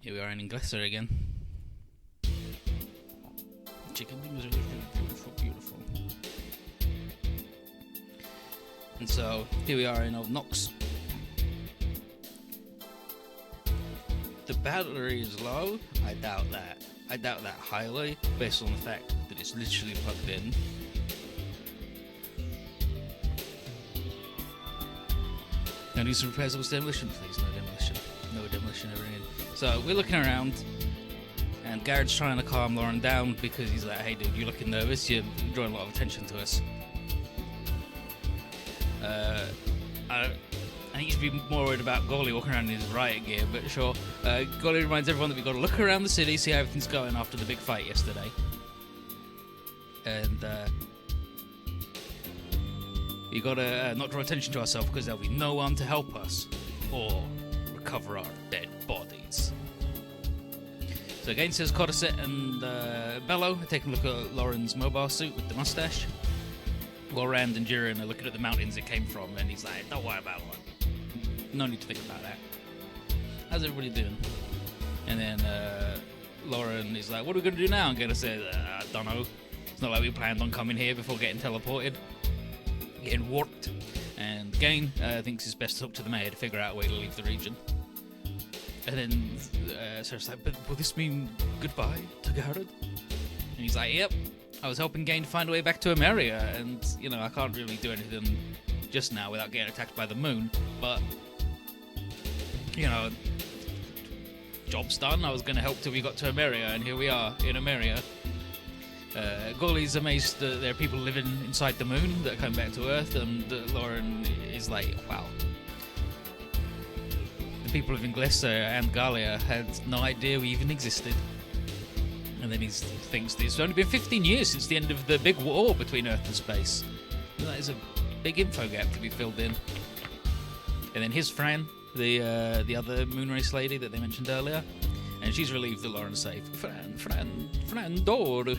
Here we are in Inglaterra again. Chicken wings are beautiful, beautiful. And so, here we are in Old Knox. The battery is low. I doubt that. I doubt that highly, based on the fact that it's literally plugged in. Now do some repairs with demolition, please. No demolition. No demolition ever again. So we're looking around, and Garrett's trying to calm Lauren down because he's like, "Hey, dude, you're looking nervous. You're drawing a lot of attention to us." I think you should be more worried about Golly walking around in his riot gear, but sure. Golly reminds everyone that we've got to look around the city, see how everything's going after the big fight yesterday. And we got to not draw attention to ourselves because there'll be no one to help us or recover our dead bodies. So again, says Codicet and Bello are taking a look at Lauren's mobile suit with the mustache. While Rand and Jiren are looking at the mountains it came from, and he's like, "Don't worry about it. No need to think about that. How's everybody doing?" And then Lauren is like, "What are we going to do now?" And Gainer says, "I don't know. It's not like we planned on coming here before getting teleported, getting warped." And Gain thinks it's best to talk to the mayor to figure out a way to leave the region. And then Sarah's like, "But will this mean goodbye to Garrett?" And he's like, "Yep. I was helping Gain to find a way back to Ameria, and, you know, I can't really do anything just now without getting attacked by the moon, but, you know, job's done. I was going to help till we got to Ameria, and here we are in Ameria." Golly's amazed that there are people living inside the moon that are coming back to Earth, and Lauren is like, "Wow. The people of Inglaterra and Gallia had no idea we even existed." And then he thinks that it's only been 15 years since the end of the big war between Earth and space. And that is a big info gap to be filled in. And then here's Fran, the other moonrace lady that they mentioned earlier, and she's relieved that Lauren's safe. Fran Dor.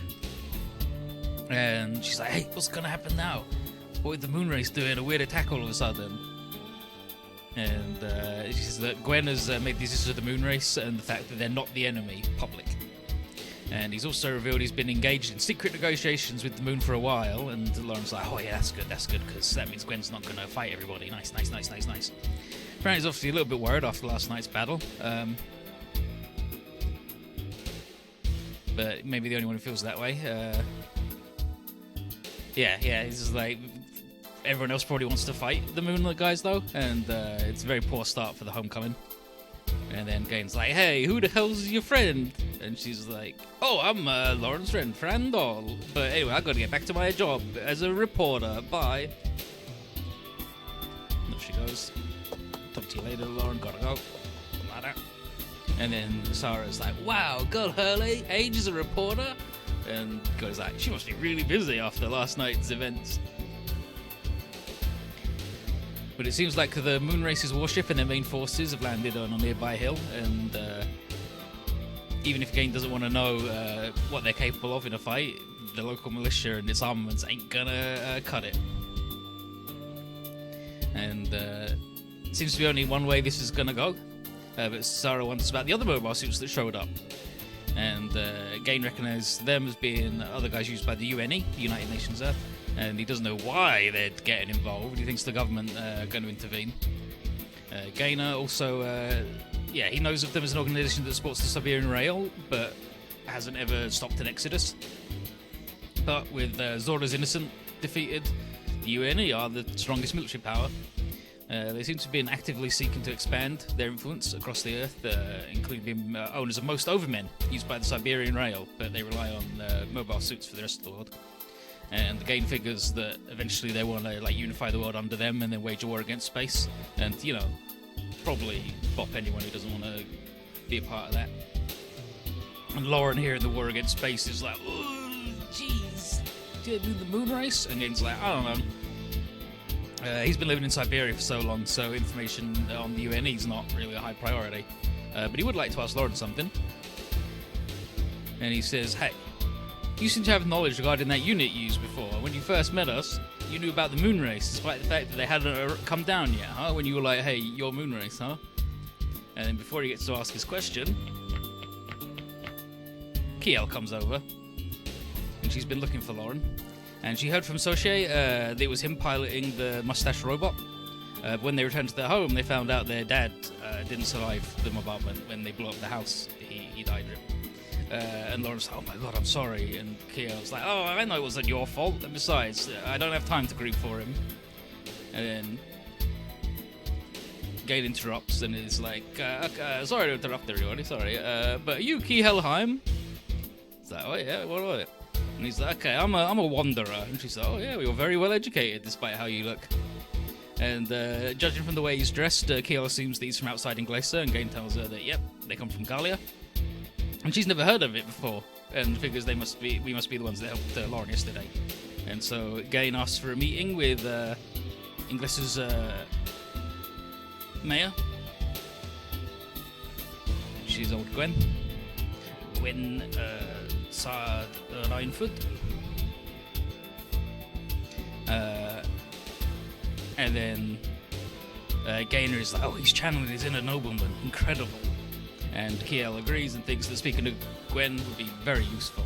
And she's like, "Hey, what's gonna happen now? What with the moonrace doing a weird attack all of a sudden?" And she says that Gwen has made these issues of the moonrace and the fact that they're not the enemy public. And he's also revealed he's been engaged in secret negotiations with the moon for a while, and Lauren's like, "Oh yeah, that's good, because that means Gwen's not going to fight everybody." Nice. Fran is obviously a little bit worried after last night's battle, but maybe the only one who feels that way. Yeah, he's just like, everyone else probably wants to fight the moon guys though, and it's a very poor start for the homecoming. And then Gain's like, "Hey, who the hell's your friend?" And she's like, "Oh, I'm Lauren's friend, Fran Doll. But anyway, I gotta get back to my job as a reporter. Bye." And off she goes. "Talk to you later, Lauren. Gotta go." Later. And then Sarah's like, "Wow, girl Hurley, age as a reporter?" And goes like, "She must be really busy after last night's events." But it seems like the Moonrace's warship and their main forces have landed on a nearby hill, and even if Gain doesn't want to know what they're capable of in a fight, the local militia and its armaments ain't gonna cut it. And it seems to be only one way this is gonna go. But Sarah wonders about the other mobile suits that showed up. And Gain recognised them as being other guys used by the UNE, the United Nations Earth. And he doesn't know why they're getting involved. He thinks the government are going to intervene. Gainer also, he knows of them as an organisation that supports the Siberian Rail, but hasn't ever stopped an exodus. But with Zora's Innocent defeated, the UNE are the strongest military power. They seem to be actively seeking to expand their influence across the Earth, including being owners of most overmen used by the Siberian Rail, but they rely on mobile suits for the rest of the world. And the Gain figures that eventually they want to unify the world under them and then wage a war against space, and probably bop anyone who doesn't want to be a part of that. And Lauren here in the war against space is like, "Oh, jeez, do you do the moon race?" And Gain's like, "I don't know." He's been living in Siberia for so long, so information on the UNE is not really a high priority. But he would like to ask Lauren something. And he says, "Hey, you seem to have knowledge regarding that unit you used before. When you first met us, you knew about the moon race, despite the fact that they hadn't come down yet, huh? When you were like, 'Hey, your moon race, huh?'" And then before he gets to ask his question, Kiel comes over, and she's been looking for Lauren, and she heard from Soche that it was him piloting the mustache robot. When they returned to their home, they found out their dad didn't survive the bombardment when they blew up the house. He died. And Lauren's like, oh my god, I'm sorry. And Kiel's like, oh, I know it wasn't your fault. And besides, I don't have time to grieve for him. And then Gale interrupts and is like, sorry to interrupt everybody, sorry. But are you Kielheim? It's like, oh yeah, what about it? And he's like, okay, I'm a wanderer. And she's like, oh yeah, we were very well educated despite how you look. And judging from the way he's dressed, Kiel assumes that he's from outside Inglesa, and Gane tells her that, yep, they come from Gallia. And she's never heard of it before, and figures we must be the ones that helped Lauren yesterday. And so Gane asks for a meeting with Inglesa's mayor. She's old Gwen. Gwen Reinford. And then Gaynor is like, oh, he's channeling his inner nobleman. Incredible. And Kiel agrees and thinks that speaking to Gwen would be very useful.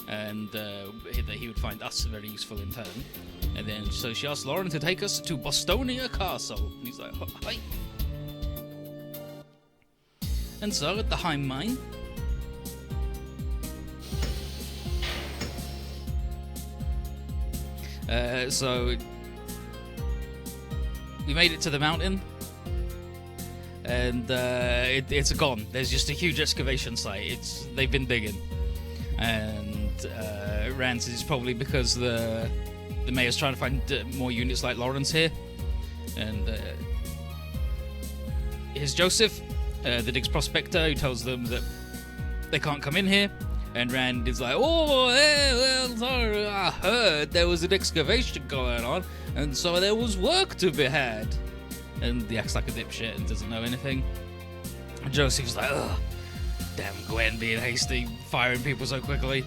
And that he would find us very useful in turn. And then so she asks Lauren to take us to Bostonia Castle. And he's like, hi. And so at the Heim Mine, so we made it to the mountain, and it's gone. There's just a huge excavation site. They've been digging, and Rand says it's probably because the mayor's trying to find more units like Lauren's here. And here's Joseph, the Diggs prospector, who tells them that they can't come in here. And Rand is like, oh, well, sorry, I heard there was an excavation going on, and so there was work to be had. And he acts like a dipshit and doesn't know anything. And Joseph's like, ugh, damn Gwen being hasty, firing people so quickly.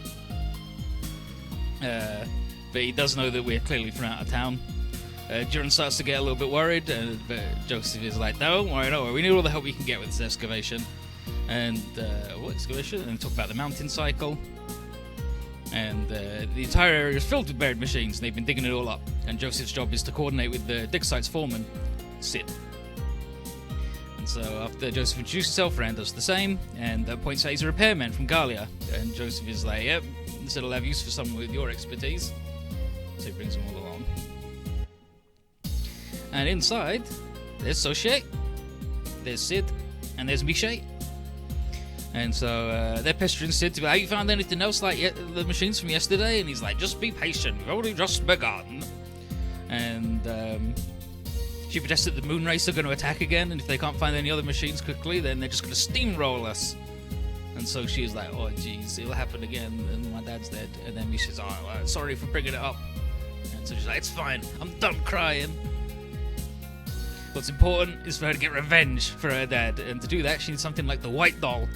But he does know that we're clearly from out of town. Duran starts to get a little bit worried, but Joseph is like, don't worry, we need all the help we can get with this excavation. And what excavation? And talk about the mountain cycle. And the entire area is filled with buried machines, and they've been digging it all up. And Joseph's job is to coordinate with the dig site's foreman, Sid. And so after Joseph introduces himself, Rand does the same, and points out he's a repairman from Gallia. And Joseph is like, yep, this will have use for someone with your expertise. So he brings them all along. And inside, there's Soche, there's Sid, and there's Miche. And so they're pestering Sid to be like, you found anything else like the machines from yesterday? And he's like, just be patient, we've only just begun. And she suggests that the moon race are going to attack again, and if they can't find any other machines quickly, then they're just going to steamroll us. And so she's like, oh jeez, it'll happen again, and my dad's dead. And then Misha's like, oh, sorry for bringing it up. And so she's like, it's fine, I'm done crying. What's important is for her to get revenge for her dad, and to do that she needs something like the white doll.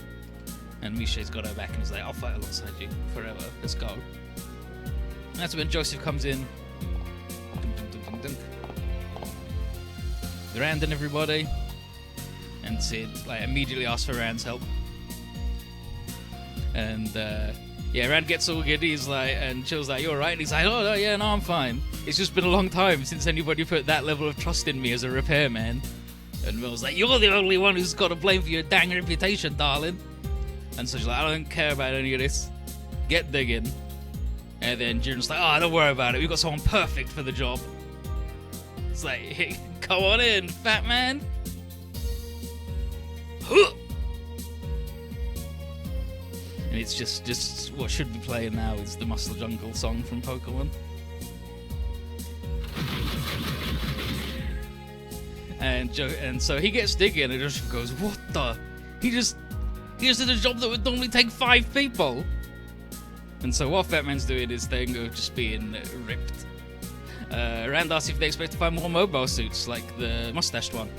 And Misha's got her back and he's like, I'll fight alongside you forever, let's go. And that's when Joseph comes in. Rand and everybody. And Sid immediately asks for Rand's help. And Rand gets all giddy, he's like, and Chill's like, you alright? And he's like, oh no, yeah, no, I'm fine. It's just been a long time since anybody put that level of trust in me as a repairman. And Will's like, you're the only one who's got to blame for your dang reputation, darling. And so she's like, I don't care about any of this. Get digging. And then Jiren's like, oh, don't worry about it. We've got someone perfect for the job. It's like, hey, come on in, fat man. Huh. And it's just what should be playing now is the Muscle Jungle song from Pokemon. And so he gets digging and Joseph goes, what the? He just did a job that would normally take 5 people. And so while Fat Man's doing his thing of just being ripped, Rand asks if they expect to find more mobile suits like the mustached one.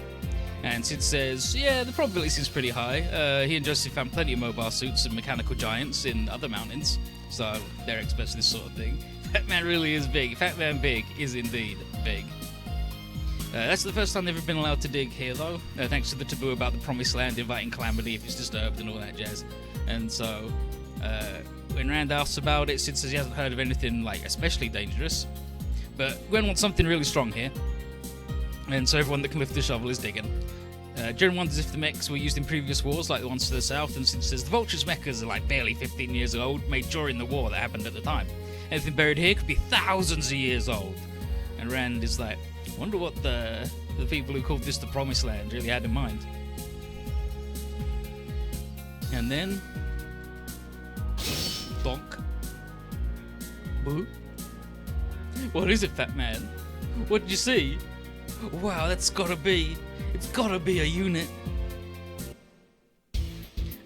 And Sid says, yeah, the probability seems pretty high. He and Joseph found plenty of mobile suits and mechanical giants in other mountains, so they're experts in this sort of thing. Fat Man really is big. Fat Man Big is indeed big. That's the first time they've ever been allowed to dig here, though, thanks to the taboo about the Promised Land inviting calamity if it's disturbed and all that jazz. And so When Rand asks about it, Sid says he hasn't heard of anything like especially dangerous, but Gwen wants something really strong here, and so everyone that can lift the shovel is digging. Jen wonders if the mechs were used in previous wars like the ones to the south, and Sid says the Vulture's mechas are like barely 15 years old, made during the war that happened at the time. Anything buried here could be thousands of years old. And Rand is like, wonder what the people who called this the Promised Land really had in mind. And then donk. Boo. What is it, fat man? What did you see? Wow, it's gotta be a unit.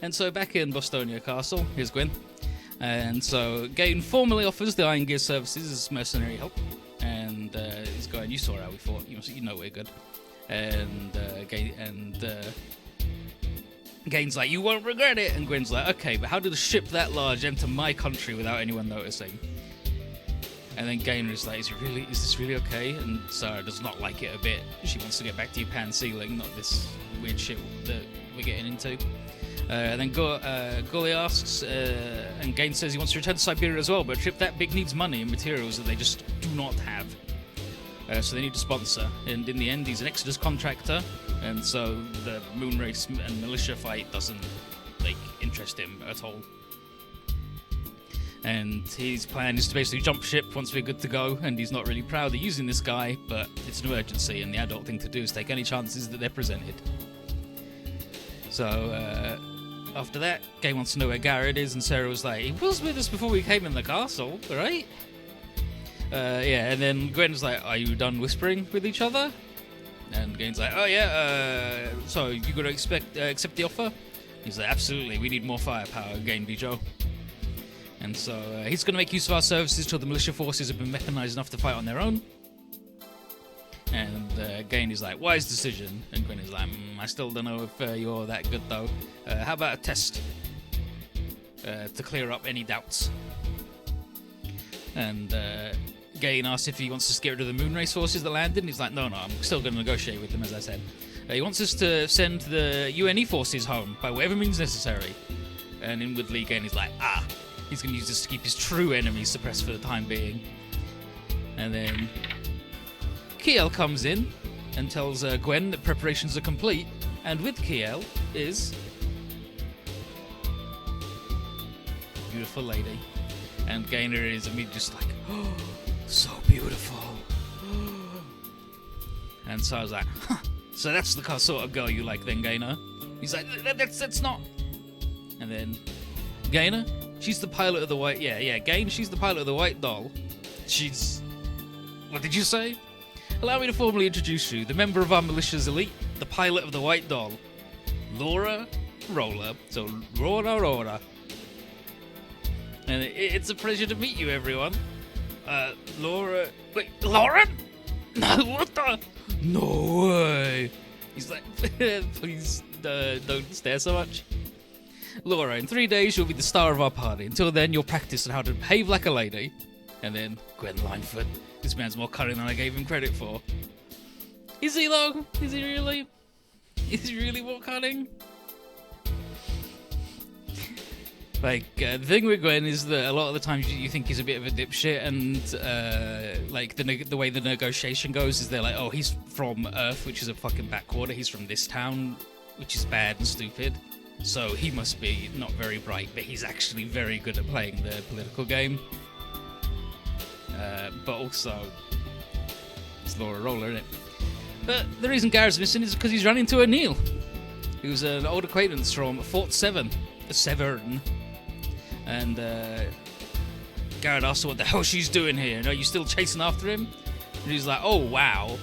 And so back in Bostonia Castle, here's Gwen. And so Gain formally offers the Iron Gear services as mercenary help. And he's going, you saw how we fought, you know we're good. And Gain's like, you won't regret it. And Gwen's like, okay, but how did a ship that large enter my country without anyone noticing? And then Gainer is like, is this really okay? And Sarah does not like it a bit. She wants to get back to Japan sealing, not this weird shit that we're getting into. And then Gully asks, and Gain says he wants to return to Siberia as well, but a trip that big needs money and materials that they just do not have. So they need a sponsor. And in the end, he's an Exodus contractor, and so the moon race and militia fight doesn't interest him at all. And his plan is to basically jump ship once we're good to go, and he's not really proud of using this guy, but it's an emergency, and the adult thing to do is take any chances that they're presented. So, after that, Gay wants to know where Garrett is, and Sarah was like, he was with us before we came in the castle, right? Yeah, and then Gwen's like, are you done whispering with each other? And Gain's like, oh yeah, so you gonna accept the offer? He's like, absolutely, we need more firepower, Gain v. Joe. And so he's going to make use of our services till the militia forces have been mechanized enough to fight on their own. And Gain is like, wise decision. And Gwen is like, I still don't know if you're that good though. How about a test to clear up any doubts? And Gain asks if he wants us to get rid of the moon race forces that landed. And he's like, no, I'm still going to negotiate with them, as I said. He wants us to send the UNE forces home by whatever means necessary. And inwardly, Gain is like, he's going to use this to keep his true enemies suppressed for the time being. And then Kiel comes in and tells Gwen that preparations are complete. And with Kiel is beautiful lady. And Gainer is immediately just like, oh, so beautiful. And so I was like, so that's the sort of girl you like then, Gainer? He's like, that's not. And then Gainer, she's the pilot of the white... Yeah, Gain, she's the pilot of the White Doll. She's... What did you say? Allow me to formally introduce you, the member of our militia's elite, the pilot of the White Doll, Laura Roller. So, Laura. And it's a pleasure to meet you, everyone. Laura... Wait, Lauren? No, what the... No way. He's like, please don't stare so much. Laura, in 3 days you'll be the star of our party. Until then, you'll practice on how to behave like a lady. And then, Gwen Linefoot. This man's more cunning than I gave him credit for. Is he, though? Is he really? Is he really more cunning? The thing with Gwen is that a lot of the times you think he's a bit of a dipshit, and the way the negotiation goes is they're like, oh, he's from Earth, which is a fucking backwater. He's from this town, which is bad and stupid. So he must be not very bright, but he's actually very good at playing the political game. But also, it's Laura Roller, isn't it? But the reason Garrett's missing is because he's run into O'Neill, who's an old acquaintance from Fort Severn. And Garrett asks her what the hell she's doing here, and are you still chasing after him? And he's like, oh wow,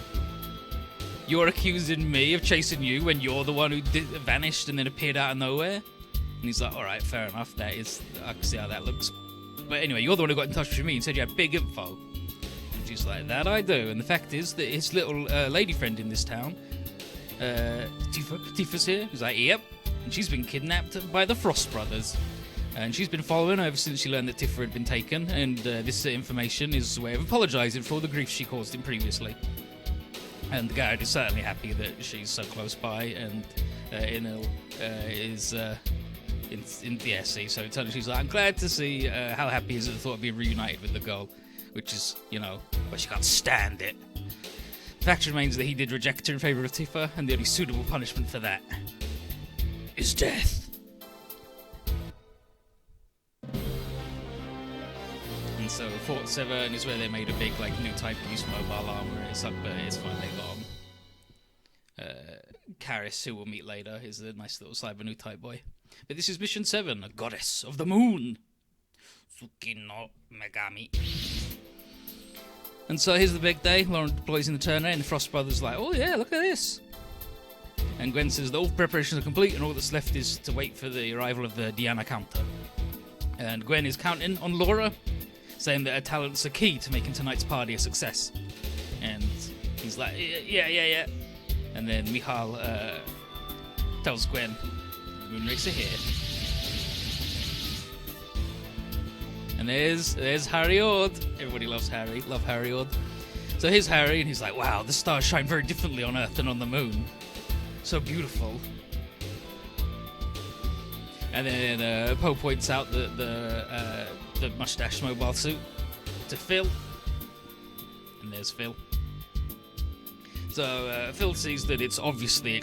you're accusing me of chasing you when you're the one who vanished and then appeared out of nowhere? And he's like, alright, fair enough, I can see how that looks. But anyway, you're the one who got in touch with me and said you had big info. And she's like, that I do. And the fact is that his little lady friend in this town, Tifa's here. He's like, yep. And she's been kidnapped by the Frost Brothers. And she's been following ever since she learned that Tifa had been taken. And this information is a way of apologising for all the grief she caused him previously. And Garrett is certainly happy that she's so close by. And Inil is Yeah, see, so she's like, I'm glad to see how happy he is at the thought of being reunited with the girl, which is, well, she can't stand it. The fact remains that he did reject her in favour of Tifa, and the only suitable punishment for that is death. And so Fort 7 is where they made a big, new type of use mobile armor. It's but it's fine, they got him. Karis, who we'll meet later, is a nice little cyber new type boy. But this is Mission 7, a goddess of the moon. Tsukino Megami. And so here's the big day. Lauren deploys in the turner, and the Frost Brothers are like, oh yeah, look at this. And Gwen says that all preparations are complete, and all that's left is to wait for the arrival of the Diana counter. And Gwen is counting on Laura, saying that her talents are key to making tonight's party a success. And he's like, yeah. And then Michal tells Gwen, the Moonracer here. And there's Harry Ord. Everybody loves Harry. Love Harry Ord. So here's Harry, and he's like, wow, the stars shine very differently on Earth than on the moon. So beautiful. And then Poe points out that the mustache mobile suit to Phil. And there's Phil. So Phil sees that it's obviously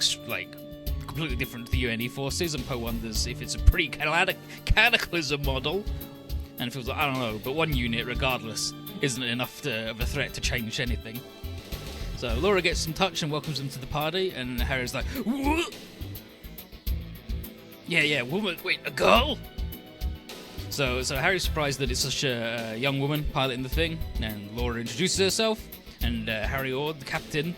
completely different to the UNE forces, and Poe wonders if it's a pre-cataclysm model. And Phil's like, I don't know, but one unit, regardless, isn't enough of a threat to change anything. So Laura gets in touch and welcomes him to the party, and Harry's like, what? Yeah, woman, wait, a girl? So Harry's surprised that it's such a young woman piloting the thing, and Laura introduces herself, and Harry Ord, the captain,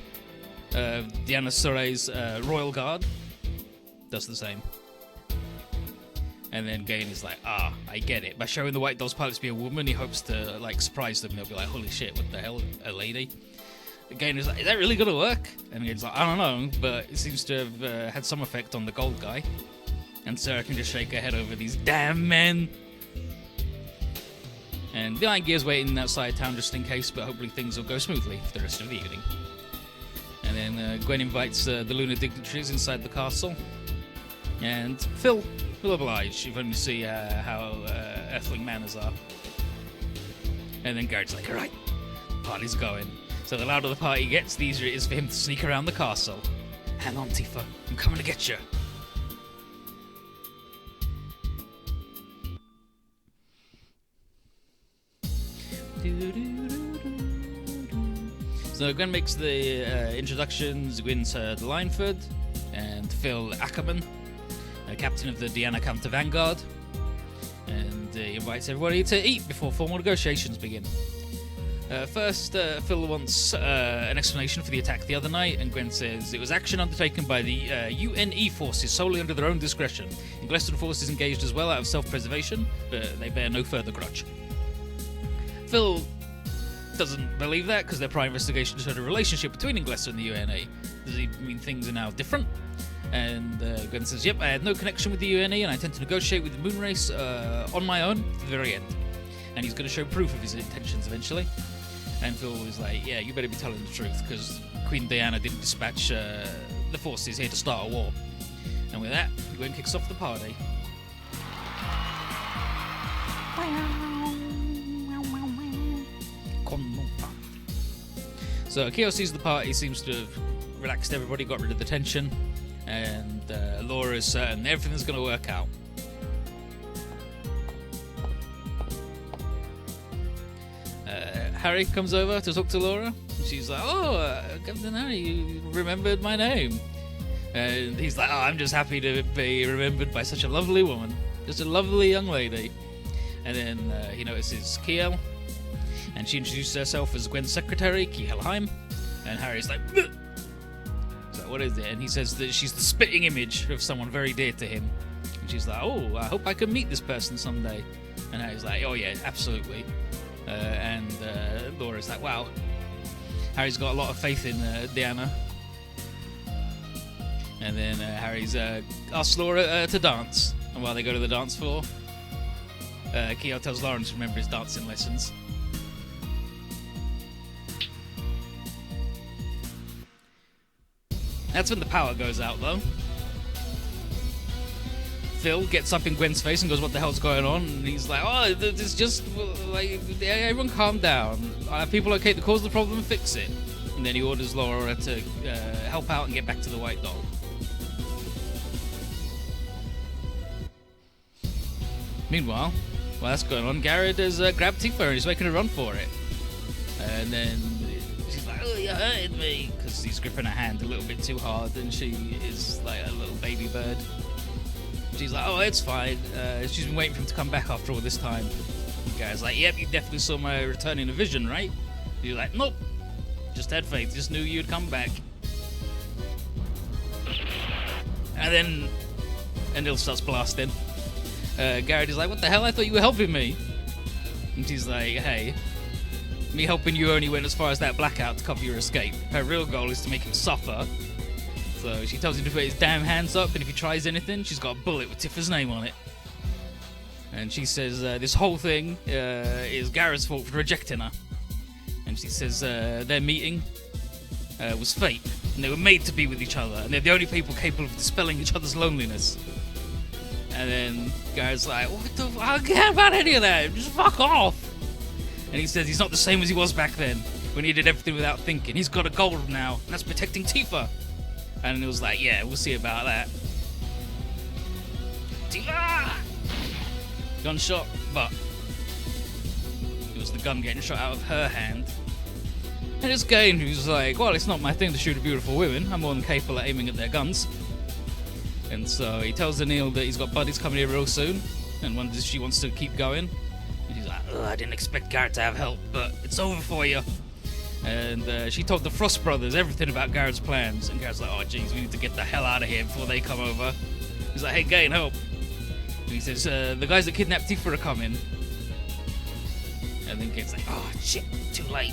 Diana Sore's Royal Guard, does the same. And then Gain is like, I get it. By showing the White Dolls pilots to be a woman, he hopes to, surprise them. They'll be like, holy shit, what the hell, a lady? Gain is like, is that really going to work? And Gain's like, I don't know, but it seems to have had some effect on the gold guy. And Sarah can just shake her head over these damn men. And the Iron Gear's waiting outside town just in case, but hopefully things will go smoothly for the rest of the evening. And then Gwen invites the lunar dignitaries inside the castle. And Phil will oblige, if only to see how Earthling manners are. And then Garrett's like, alright, party's going. So the louder the party gets, the easier it is for him to sneak around the castle. Hang on, Tifa, I'm coming to get you. So Gwen makes the introductions. Gwyn's heard Lineford and Phil Ackerman, captain of the Diana Counter Vanguard, and he invites everybody to eat before formal negotiations begin. First, Phil wants an explanation for the attack the other night, and Gwen says it was action undertaken by the UNE forces solely under their own discretion. Ingleston forces engaged as well out of self-preservation, but they bear no further grudge. Phil doesn't believe that because their prior investigation showed a relationship between Ingleston and the UNE. Does he mean things are now different? And Gwen says, yep, I had no connection with the UNE and I intend to negotiate with the Moonrace on my own to the very end. And he's going to show proof of his intentions eventually. And Phil was like, yeah, you better be telling the truth because Queen Diana didn't dispatch the forces here to start a war. And with that, Gwen kicks off the party. So Kyo sees the party, seems to have relaxed everybody, got rid of the tension, and Laura's certain everything's going to work out. Harry comes over to talk to Laura, and she's like, oh, Captain Harry, you remembered my name. And he's like, oh, I'm just happy to be remembered by such a lovely woman, just a lovely young lady. And then he notices Kiel, and she introduces herself as Gwen's secretary, Kielheim, and Harry's like, bleh! So what is it? And he says that she's the spitting image of someone very dear to him. And she's like, oh, I hope I can meet this person someday. And Harry's like, oh yeah, absolutely. And Laura's like, wow. Harry's got a lot of faith in Diana. And then Harry's asks Laura to dance. And while they go to the dance floor, Keo tells Lauren to remember his dancing lessons. That's when the power goes out, though. Phil gets up in Gwen's face and goes, "What the hell's going on?" And he's like, "Oh, it's just like everyone calm down. People okay to cause the problem and fix it." And then he orders Laura to help out and get back to the White Doll. Meanwhile, while that's going on, Garrett has grabbed Tifa and he's making a run for it. And then she's like, "Oh, you hurted me," because he's gripping her hand a little bit too hard, and she is like a little baby bird. She's like, "Oh, it's fine." She's been waiting for him to come back after all this time. The guy's like, "Yep, you definitely saw my return in a vision, right?" He's like, "Nope, just had faith, just knew you'd come back." And then Enlil starts blasting. Garrett is like, "What the hell? I thought you were helping me." And she's like, "Hey, me helping you only went as far as that blackout to cover your escape. Her real goal is to make him suffer." So she tells him to put his damn hands up, and if he tries anything, she's got a bullet with Tifa's name on it. And she says this whole thing is Garrett's fault for rejecting her. And she says their meeting was fate, and they were made to be with each other, and they're the only people capable of dispelling each other's loneliness. And then Garrett's like, "What the I don't care about any of that, just fuck off." And he says he's not the same as he was back then, when he did everything without thinking. He's got a goal now, and that's protecting Tifa. And it was like, "Yeah, we'll see about that." Tifa! Gunshot, but it was the gun getting shot out of her hand. And it's Gane who's like, "Well, it's not my thing to shoot at beautiful women. I'm more than capable at aiming at their guns." And so he tells Enlil that he's got buddies coming here real soon, and wonders if she wants to keep going. And he's like, "I didn't expect Garrett to have help, but it's over for you." And she told the Frost brothers everything about Garrett's plans, and Garrett's like, "Oh jeez, we need to get the hell out of here before they come over." He's like, "Hey, Gane, help." And he says, "The guys that kidnapped Tifa are coming." And then Gane's like, "Oh shit, too late."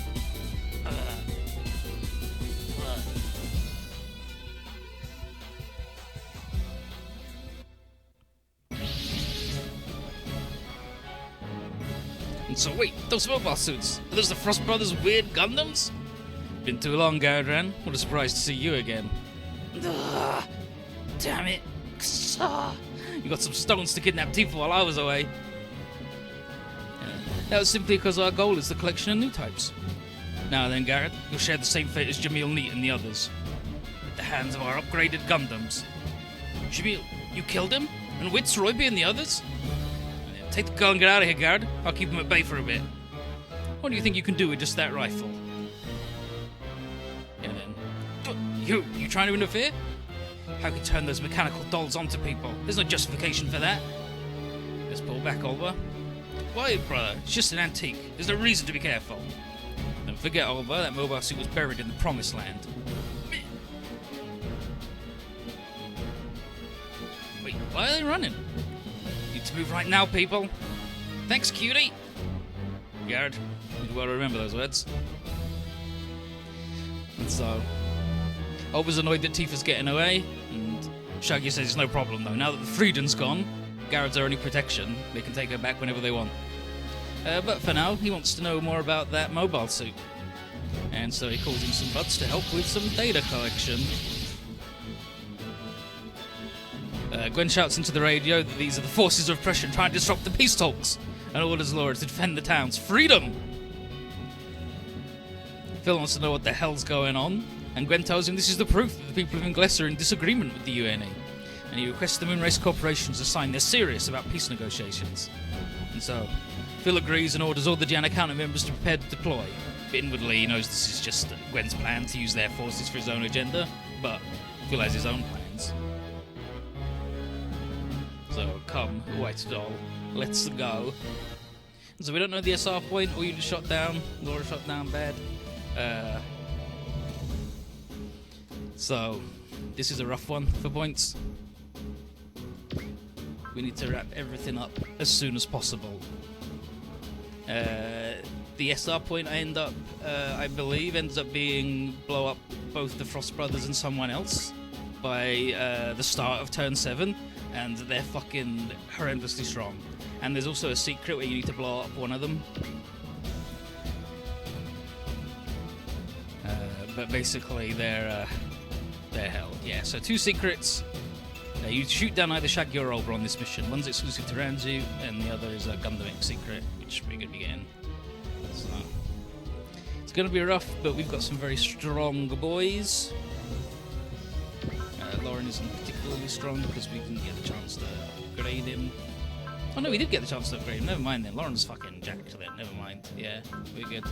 And so wait, those mobile suits, are those the Frost Brothers' weird Gundams? Been too long, Garrett. What a surprise to see you again. Ugh, damn it. You got some stones to kidnap Tifa while I was away. That was simply because our goal is the collection of new types. Now then, Garrett, you'll share the same fate as Jamil Neat and the others, at the hands of our upgraded Gundams. Jamil, you killed him? And Witz, Royby, and the others? Take the gun and get out of here, Garrett. I'll keep him at bay for a bit. What do you think you can do with just that rifle? And then, you trying to interfere? How can you turn those mechanical dolls onto people? There's no justification for that. Let's pull back, Oliver. Why, brother? It's just an antique. There's no reason to be careful. Don't forget, Oliver, that mobile suit was buried in the Promised Land. Wait, why are they running? Need to move right now, people. Thanks, cutie. Garrett, you'd well remember those words. And so, Oliver's annoyed that Tifa's getting away, and Shaggy says it's no problem though. Now that the Freedom's gone, Garrett's our only protection. They can take her back whenever they want. But for now, he wants to know more about that mobile suit. And so he calls in some buds to help with some data collection. Gwen shouts into the radio that these are the forces of oppression trying to disrupt the peace talks, and orders Laura to defend the town's freedom. Phil wants to know what the hell's going on, and Gwen tells him this is the proof that the people of Inglesa are in disagreement with the UNE, and he requests the Moonrace corporations to sign they're serious about peace negotiations. And so, Phil agrees and orders all the Janna Counter members to prepare to deploy. But inwardly, he knows this is just Gwen's plan to use their forces for his own agenda, but Phil has his own plans. So, come, White Doll, let's go. And so we don't know the SR point, or you just shot down, Laura shot down bad. So, this is a rough one for points. We need to wrap everything up as soon as possible. The SR point I believe, ends up being blow up both the Frost Brothers and someone else by the start of turn 7, and they're fucking horrendously strong. And there's also a secret where you need to blow up one of them. But basically they're hell. Yeah, so 2 secrets, You shoot down either Shaggy or Olga on this mission. One's exclusive to Ranzu, and the other is a Gundam X secret, which we're going to be getting. So, it's going to be rough, but we've got some very strong boys. Lauren isn't particularly strong because we didn't get the chance to upgrade him. Oh no, we did get the chance to upgrade him. Never mind then. Lauren's fucking jacked then. Never mind. Yeah, we're good.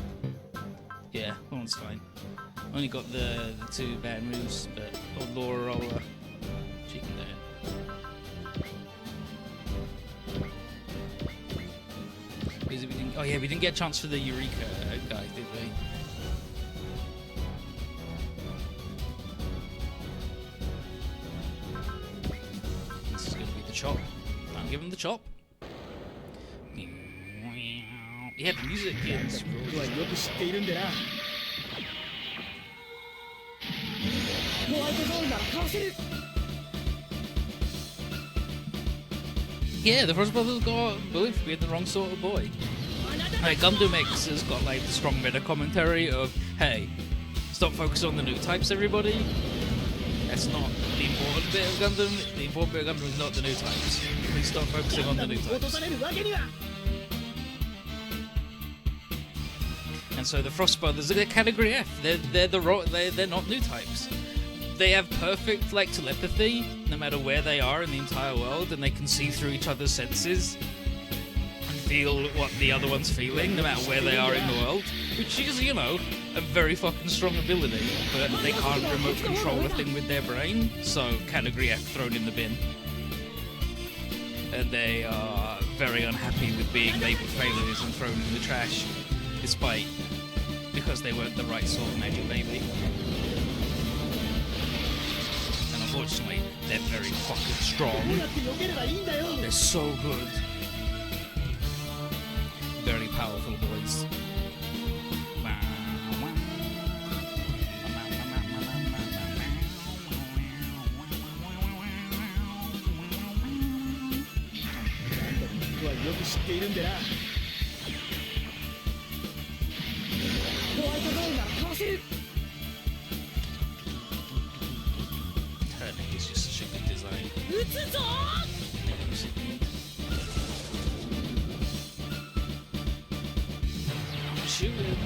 Yeah, Lauren's fine. Only got the 2 bad moves, but old Laura, she can do it. Oh yeah, we didn't get a chance for the Eureka guy, did we? This is going to be the chop. I'll give him the chop. Yeah, the music is yeah, the Frost Brothers got bullied for being the wrong sort of boy. Like, Gundam X has got like the strong meta commentary of, hey, stop focusing on the new types, everybody. That's not the important bit of Gundam. The important bit of Gundam is not the new types. Please stop focusing on the new types. And so the Frost Brothers, they're category F. They're not new types. They have perfect like telepathy, no matter where they are in the entire world, and they can see through each other's senses and feel what the other one's feeling, no matter where they are in the world. Which is, you know, a very fucking strong ability, but they can't remote control a thing with their brain, so category F thrown in the bin. And they are very unhappy with being labelled failures and thrown in the trash, because they weren't the right sort of magic baby. And unfortunately, they're very fucking strong. They're so good. Very powerful boys. Her neck is just such a good design. Shoot it.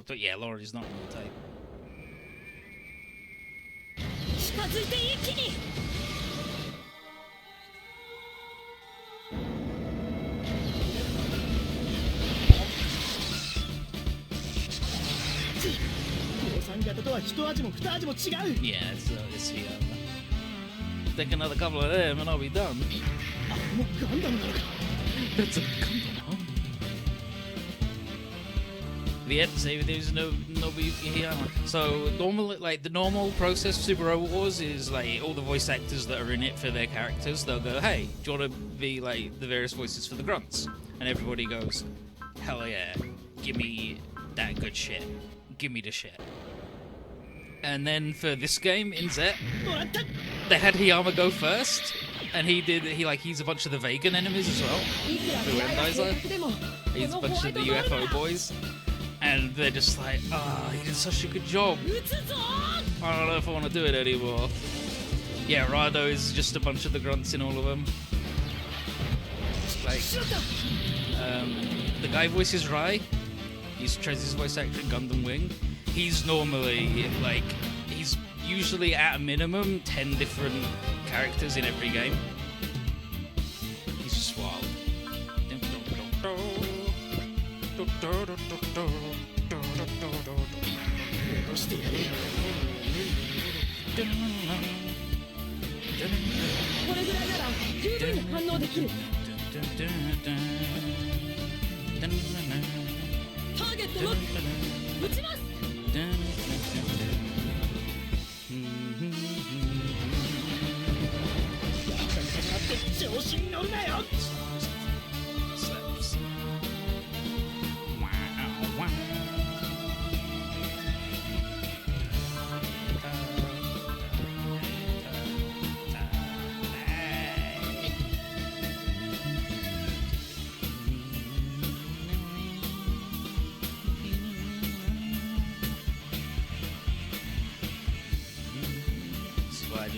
But yeah, Laurie's not the type. Yeah, it's here. Take another couple of them and I'll be done. It's a Gundam, huh? The end, there's no here. So normally, like the normal process for Super Robot Wars is like all the voice actors that are in it for their characters, they'll go, hey, do you want to be like the various voices for the grunts? And everybody goes, hell yeah, give me that good shit, give me the shit. And then for this game in Z, they had Hiyama go first, and he's a bunch of the Vegan enemies as well. He's a bunch of the UFO boys. And they're just like, he did such a good job. I don't know if I want to do it anymore. Yeah, Rado is just a bunch of the grunts in all of them. Like, the guy voices Rai. He's Treze's voice actor in Gundam Wing. He's normally, like, he's usually at a minimum 10 different characters in every game. He's just wild.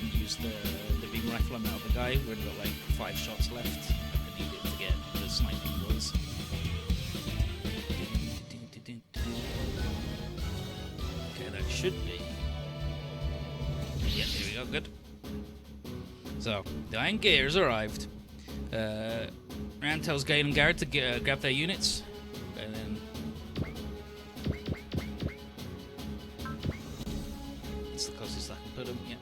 didn't use the beam rifle on the other guy. We've only got like 5 shots left. I need it to get the sniping boys. Okay, that should be. Yeah, here we go, good. So, the Iron Gear has arrived. Rand tells Gane and Garrett to grab their units, and then it's the closest I can put them. Yeah.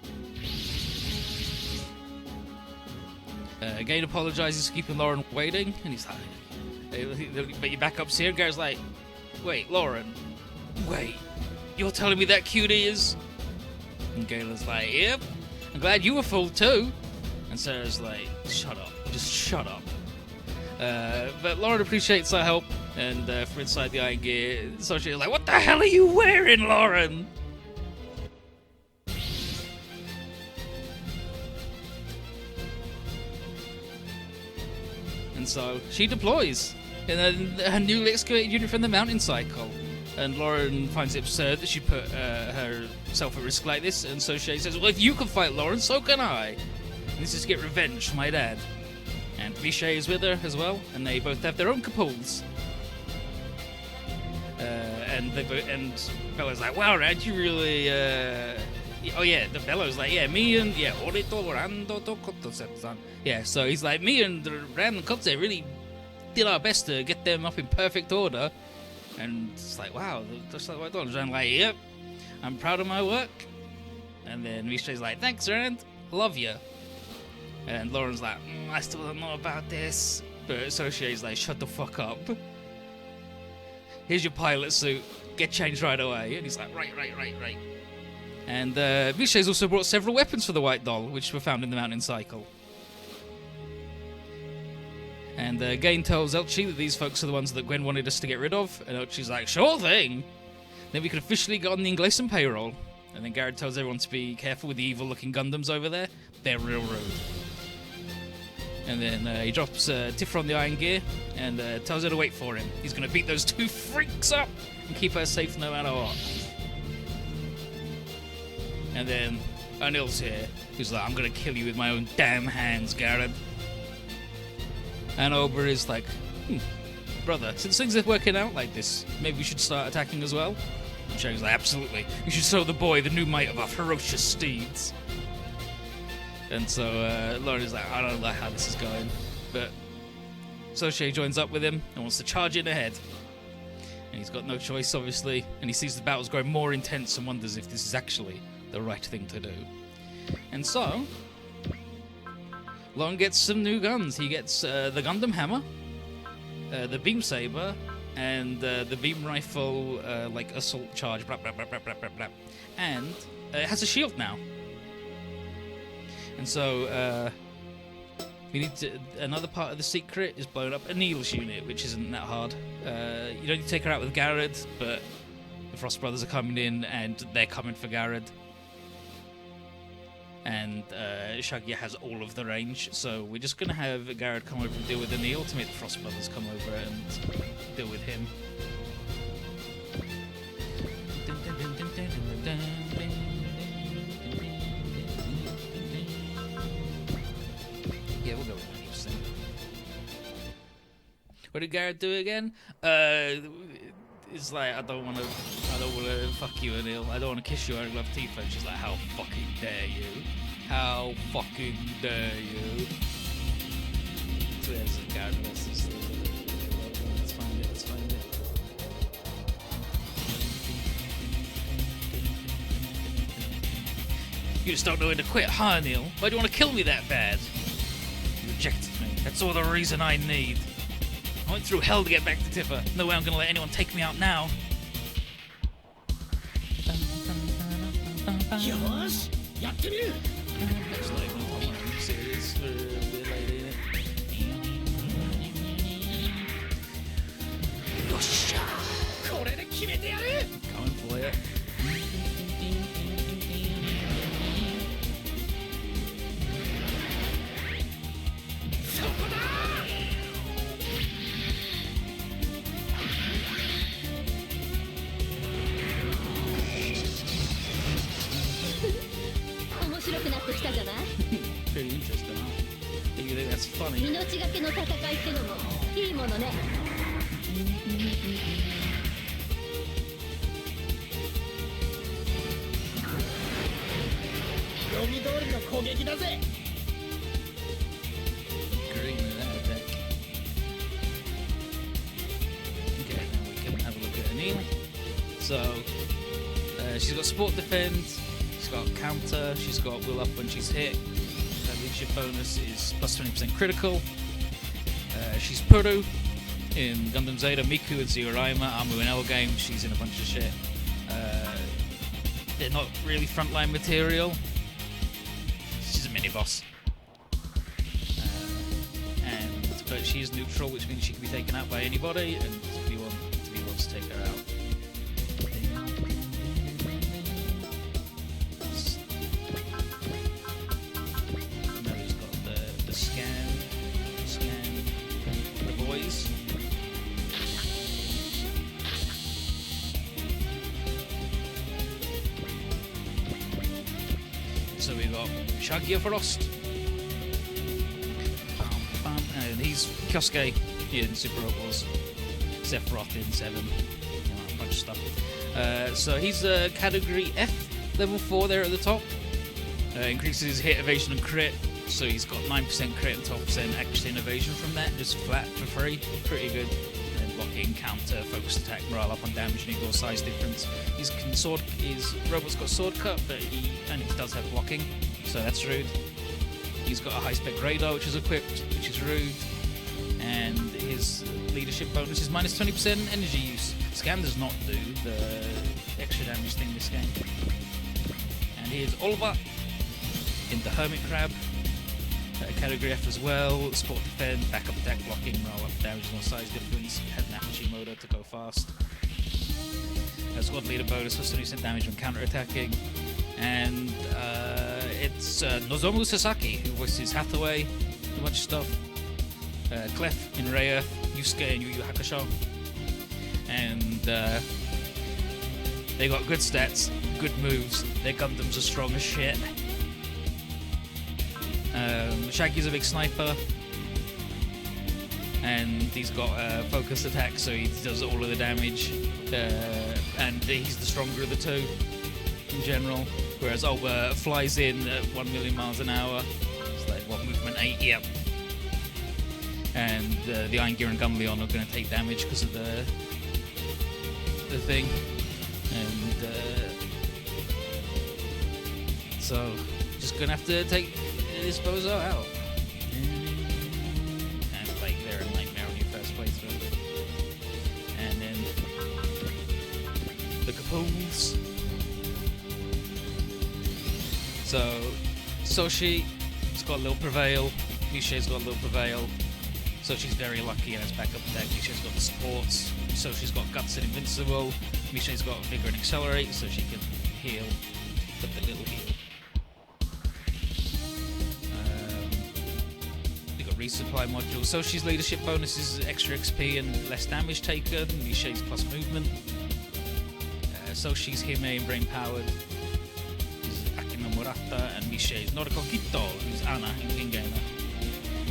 Gane apologizes for keeping Lauren waiting, and he's like, "But your backup's here." Garrett's like, "Wait, Lauren, wait, you're telling me that cutie is?" And Galen's like, "Yep. I'm glad you were fooled too." And Sarah's like, "Shut up, just shut up." But Lauren appreciates our help, and from inside the Iron Gear, so she's like, "What the hell are you wearing, Lauren?" And so she deploys in her newly excavated unit from the mountain cycle. And Lauren finds it absurd that she put herself at risk like this, and so she says, "Well, if you can fight Lauren, so can I. And this is to get revenge for my dad." And Vichy is with her as well, and they both have their own capoles. And Bella's like, "Wow, Rand, you really..." Oh yeah, the Bella's like, "Yeah, me and yeah." So he's like, "Me and Rand and Kotze really did our best to get them up in perfect order." And it's like, "Wow, just like what I thought." I'm like, "Yep, I'm proud of my work." And then Vichy's like, "Thanks, Rand, love you." And Lauren's like, "I still don't know about this." But Associate's like, "Shut the fuck up. Here's your pilot suit. Get changed right away." And he's like, right. And Vichy's also brought several weapons for the White Doll, which were found in the mountain cycle. And Gane tells Elchi that these folks are the ones that Gwen wanted us to get rid of. And Elchi's like, "Sure thing. Then we could officially get on the Ingleson payroll." And then Garrett tells everyone to be careful with the evil-looking Gundams over there. They're real rude. And then he drops Tifa on the Iron Gear and tells her to wait for him. He's going to beat those 2 freaks up and keep her safe no matter what. And then O'Neill's here, who's like, "I'm going to kill you with my own damn hands, Garrett." And Ober is like, "Brother, since things are working out like this, maybe we should start attacking as well?" And Shaggy's like, "Absolutely. You should show the boy the new might of our ferocious steeds." And so Lauren is like, "I don't like how this is going." But Soche joins up with him and wants to charge in ahead. And he's got no choice, obviously. And he sees the battles growing more intense and wonders if this is actually the right thing to do. And so Lauren gets some new guns. He gets the Gundam Hammer, the Beam Saber, and the Beam Rifle, like assault charge, blah, blah, blah, blah, blah, blah, blah. And it has a shield now. And so we need to, another part of the secret is blowing up Anil's unit, which isn't that hard. You don't need to take her out with Garrett, but the Frost Brothers are coming in and they're coming for Garrett. And Shaggy has all of the range, so we're just going to have Garrett come over and deal with Anil to make the Frost Brothers come over and deal with him. Yeah, we'll go with Anil's thing. What did Garrett do again? It's like, I don't want to fuck you, Anil. I don't want to kiss you. I love Tifa. And she's like, how fucking dare you? How fucking dare you? So there's a Garrett versus let's find it. You just don't know when to quit, huh, Anil? Why do you want to kill me that bad? You rejected me. That's all the reason I need. I went through hell to get back to Tifa. No way I'm gonna let anyone take me out now. Yosh, yattemiru. Looks like I'm serious for a bit later, Yosha! Coming for you. That's funny. Green with that attack. Okay, now we can have a look at Anil. So, she's got support defend, she's got counter, she's got will up when she's hit. Her leadership bonus is plus 20% critical. She's Puru in Gundam Zeta, Miku in Zioraima, Amu in L game. She's in a bunch of shit. They're not really frontline material. She's a mini boss. But she's neutral, which means she can be taken out by anybody, and we want to take her out. Now he's got the scan the boys. So we got Shagia Frost. And he's Kyosuke in Super Robot Wars, Sephiroth in 7, a bunch of stuff. So he's category F, level 4 there at the top. Increases his hit, evasion and crit, so he's got 9% crit and 12% extra evasion from that, just flat for free, pretty good. And blocking, counter, focus attack, morale up on damage, and ignore size difference. His robot's got sword cut, but he does have blocking, so that's rude. He's got a high-spec radar, which is equipped, which is rude, and his leadership bonus is minus 20% energy use. Scan does not do the extra damage thing this game. And here's Oliver in the Hermit Crab, category F as well, support defend, backup attack, blocking, roll up damage, no size difference, has an Apache motor to go fast. Squad leader bonus for 20% damage when counter-attacking, and it's Nozomu Sasaki, who voices Hathaway, a bunch of stuff. Clef in Ray-Earth, Yusuke in Yu Yu Hakusho. And they got good stats, good moves, their Gundams are strong as shit. Shaggy's a big sniper, and he's got focus attack, so he does all of the damage, and he's the stronger of the two in general. Whereas Olber flies in at 1 million miles an hour. It's like, what, movement 8? Yep. And the Iron Gear and Gunleon are going to take damage because of the thing. And so, just going to have to take this bozo out. And like, they're a nightmare on your first playthrough. And then the Kapoons. So, Soshi's got a little Prevail, Misha's got a little Prevail, Soshi's very lucky and has backup attack, Misha's got the Sports, Soshi's got Guts and Invincible, Misha's got Vigor and Accelerate, so she can heal, but the little heal. We got Resupply module, Soshi's leadership bonus is extra XP and less damage taken, Misha's plus movement, Soshi's Hime and Brain Powered, Murata, and Misha's Noriko Kito, who's Anna in Wingamer.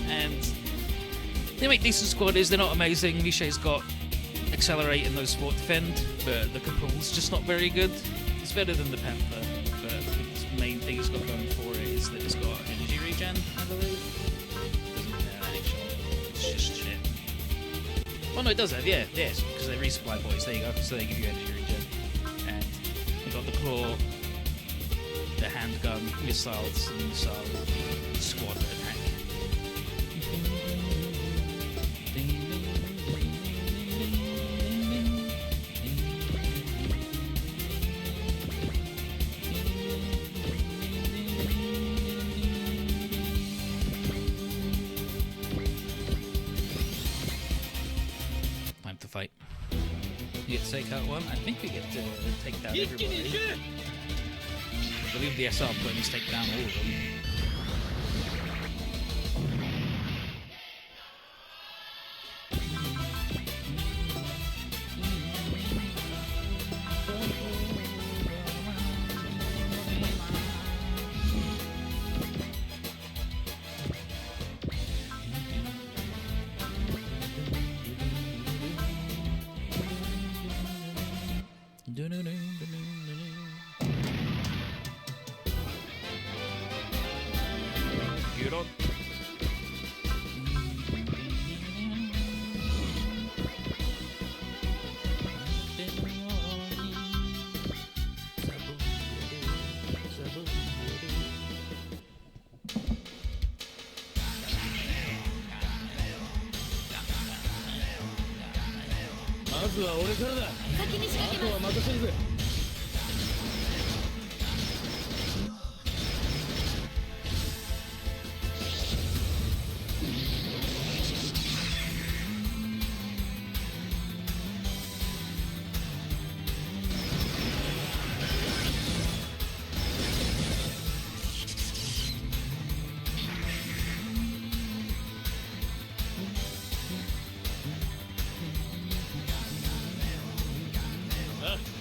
And they make decent squaddies, they're not amazing. Misha's got Accelerate and no Sport Defend, but the Kapul's just not very good. It's better than the Panther, but its main thing it's got going for it is that it's got energy regen, I believe. Doesn't actually, it's just shit. Oh no, it does have, yes, because they're resupply boys, there you go, so they give you energy regen. And you've got the Claw, the handgun, missiles, and missile squad attack. Time to fight. You get to take out one. I think we get to take down everybody. I believe the SR button is take down all of them. ろ。まずは俺からだ。先に仕掛けます。あとは任せるぜ。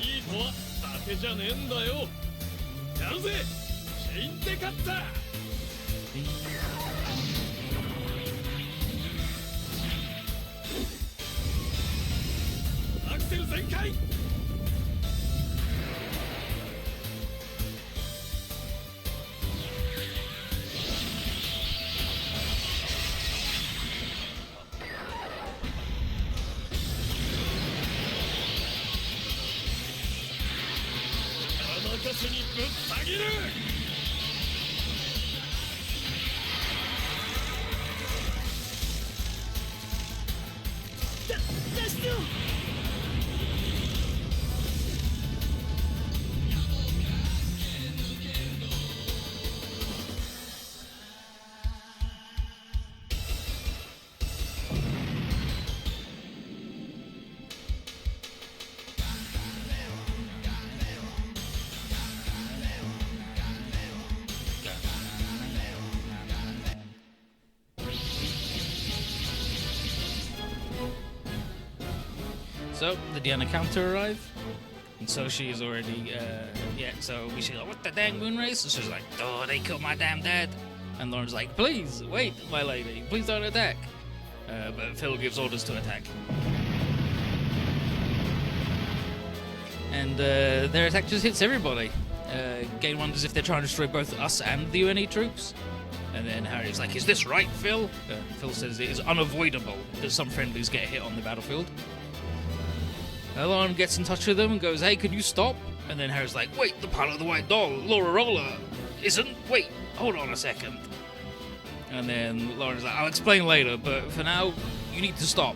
いい子は伊達じゃねえんだよ。やるぜチェインデカッター。アクセル全開。任せにぶった切る。脱出を。So, the Diana counter arrive, and so she is already, so we say, oh, what the dang moon race? And she's like, oh, they killed my damn dad. And Lauren's like, please, wait, my lady, please don't attack. But Phil gives orders to attack. And their attack just hits everybody. Gain wonders if they're trying to destroy both us and the UNE troops. And then Harry's like, is this right, Phil? Phil says it is unavoidable that some friendlies get hit on the battlefield. Lauren gets in touch with them and goes, hey, could you stop? And then Harry's like, wait, the pilot of the White Doll, Laura Roller, isn't? Wait, hold on a second. And then Lauren's like, I'll explain later, but for now, you need to stop.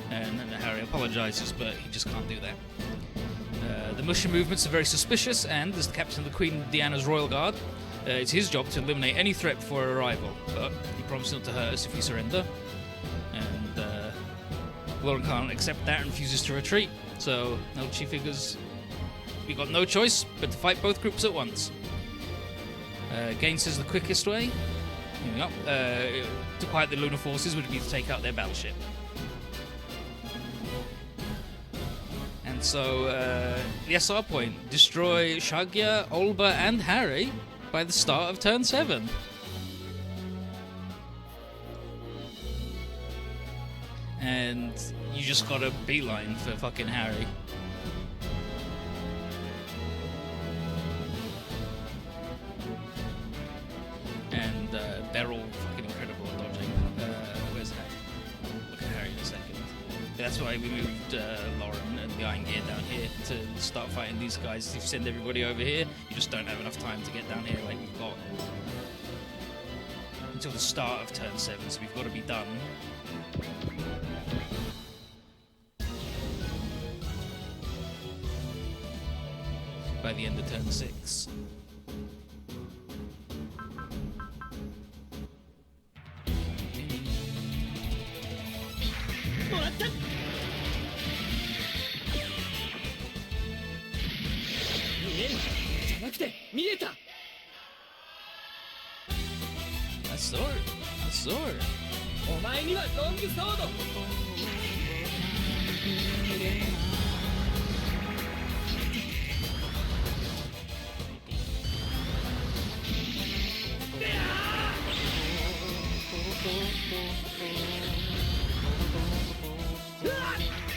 And then Harry apologizes, but he just can't do that. The mission movements are very suspicious, and as the captain of the Queen Diana's Royal Guard, it's his job to eliminate any threat before our arrival, but he promises not to hurt us if we surrender. And Lauren can't accept that and refuses to retreat, so she figures we got no choice but to fight both groups at once. Gain says the quickest way to quiet the lunar forces would be to take out their battleship. And so the SR point, destroy Shagya, Olba and Harry by the start of turn 7. And you just got a beeline for fucking Harry. And they're all fucking incredible at dodging. Where's Harry? Look at Harry in a second. That's why we moved Lauren and the Iron Gear down here to start fighting these guys. If you send everybody over here, you just don't have enough time to get down here like we've got until the start of turn 7, so we've got to be done by the end of turn 6. A sword! A sword! お前にはロングソード。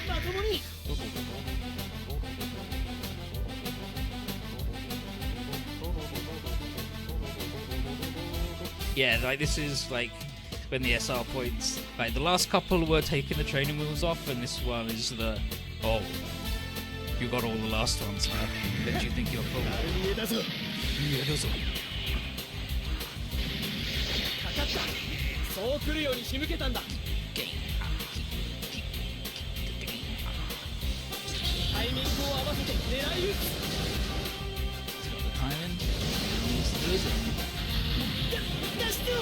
まともに。Yeah, like this is like when the SR points. Like the last couple were taking the training wheels off, and this one is the oh, you got all the last ones, huh? That you think you're cool. Yeah, those are- かかったそう来るように仕向けたんだタイミングを合わせて狙い撃つ Timing. Needs to do it. 出してよ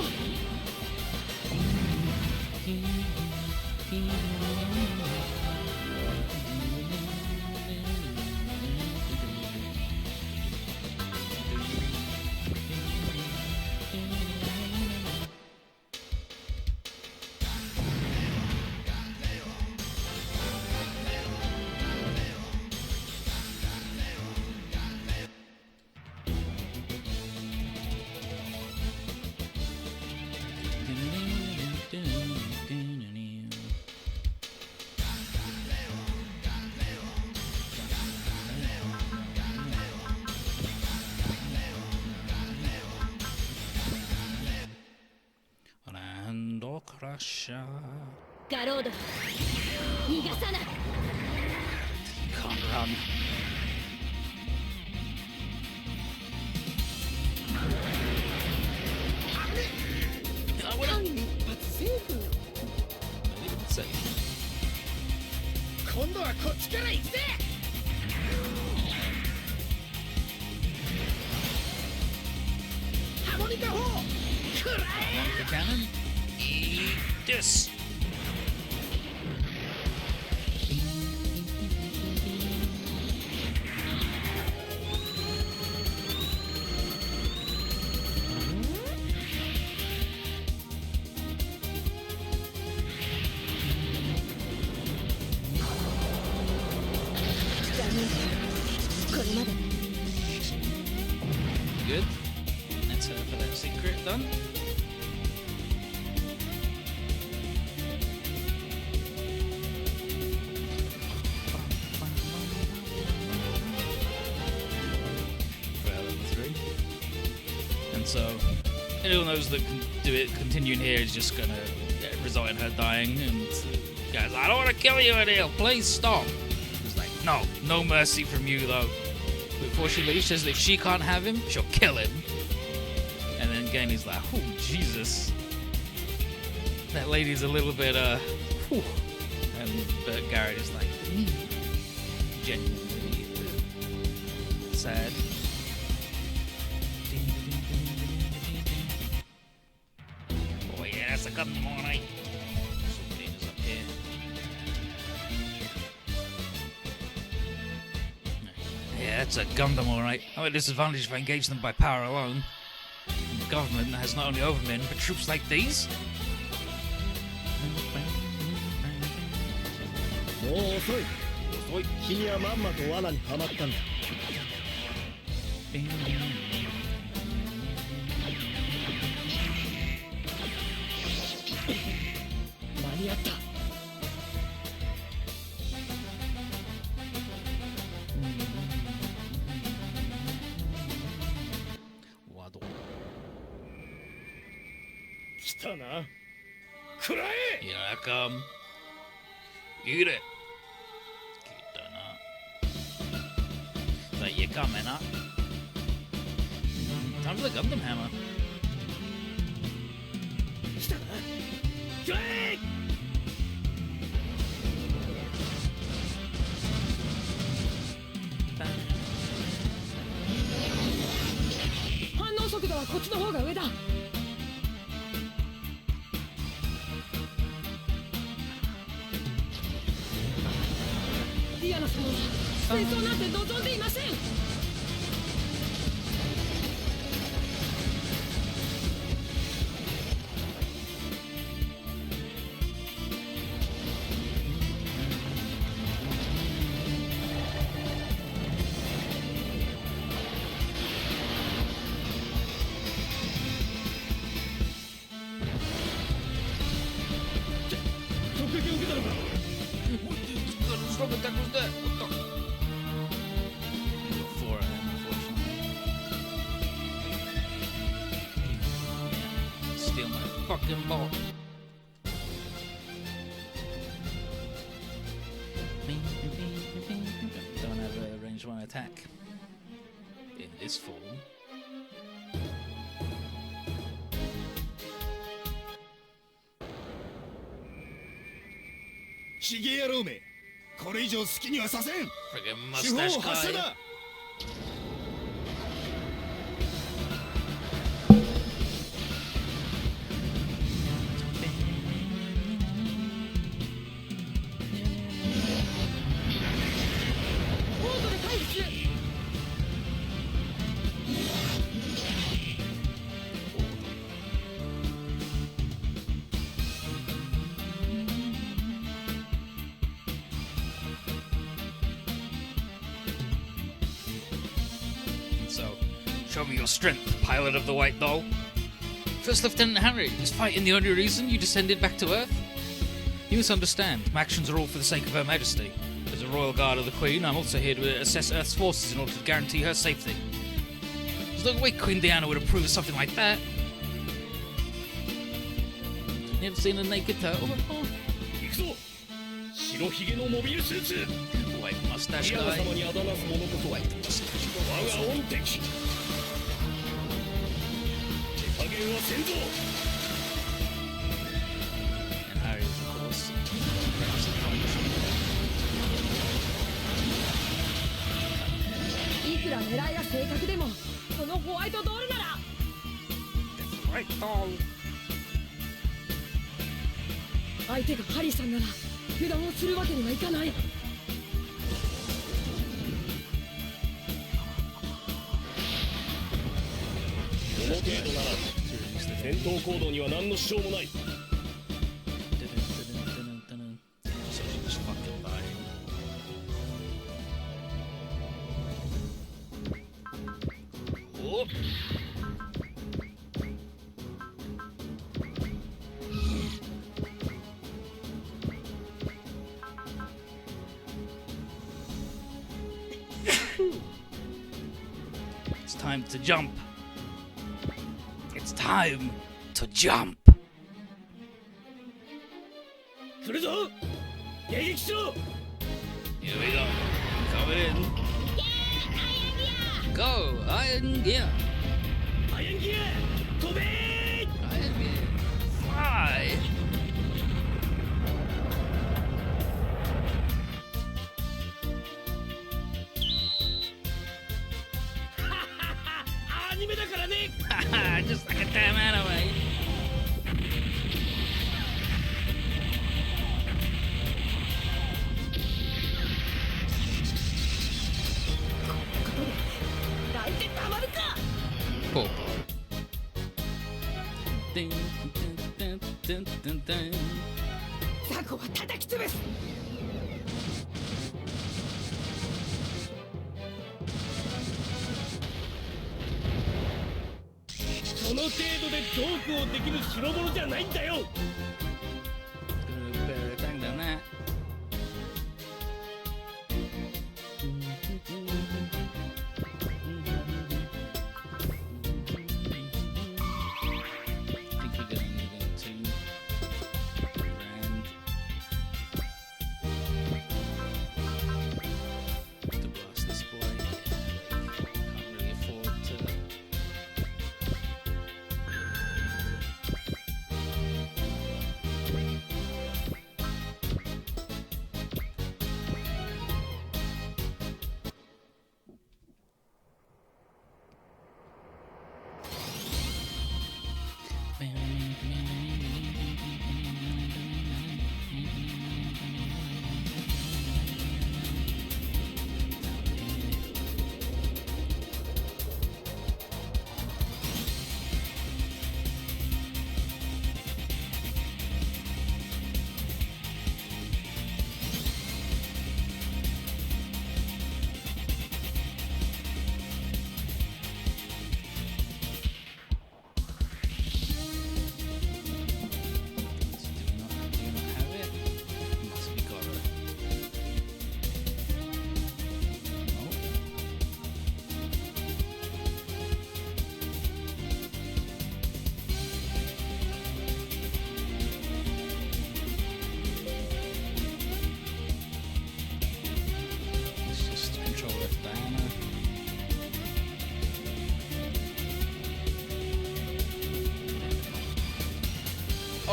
Rando Crusher. ガロード逃がさない Can't run. I wouldn't 一発セーフ even say. 今度はこっちから行くぜハモニカ砲食ら The cannon. Eat this. Good. That's for that secret done. Level 3. And so, anyone knows that continuing here is just gonna result in her dying. And guys, I don't want to kill you, Adele. Please stop. It's like, no mercy from you though. Before she leaves, she says if she can't have him, she'll kill him. And then again, he's like, oh, Jesus. That lady's a little bit, whew. But Garrett is like, genuinely sad. Oh yeah, that's a good morning. Something is up here. Yeah, that's a Gundam, alright. I'm at a disadvantage if I engage them by power alone. The government has not only overmen, but troops like these? もう遅い遅い君はまんまと罠にはまったんだ間に合った来たな食らえ Here I come. Eat it. Like, you're coming, huh? Time for the Gundam hammer. 来たな食らえ反応速度はこっちの方が上だディアナ様は戦争なんて望んでいません直撃を受けたのか Stop attack was dead. What the? Four of them, unfortunately. steal my fucking ball. Don't have a range one attack in this form. ヒゲ野郎め、これ以上好きにはさせん。 Friggin' 手法 mustache 発射 guy. だ。コートで回避する。 So, show me your strength, pilot of the White Doll. First Lieutenant Harry, is fighting the only reason you descended back to Earth? You misunderstand. My actions are all for the sake of Her Majesty. As a royal guard of the Queen, I'm also here to assess Earth's forces in order to guarantee her safety. There's no way Queen Diana would approve of something like that. Never seen a naked turtle before? 行くぞ。白ひげのモビルスーツ。 White mustache ディアナ guy. 様にあだなす者こそ White mustache. 我が恩敵。手加減はせんぞ。 And Harry, of course. いくら狙いが正確でもこのホワイトドールなら White doll. 相手がハリーさんなら油断をするわけにはいかない。この程度なら戦闘行動には何の支障もない。 So she was fucking dying. Oh. It's time to jump. It's time to jump. 来るぞ。迎撃しろ。 Here we go. Coming in. Go, Iron Gear. アイアンギア飛べー。 Iron Gear. Fly. アニメだからね。 Haha, just like a damn anime. 泣いてたまるか。 Poor boy. Dun, dun, dun, dun, dun. ザコは叩き潰す。その程度でどうこうできる代物じゃないんだよ。 Better attack than that. I think we're gonna need it too. Rand. To blast this boy. Can't really afford to.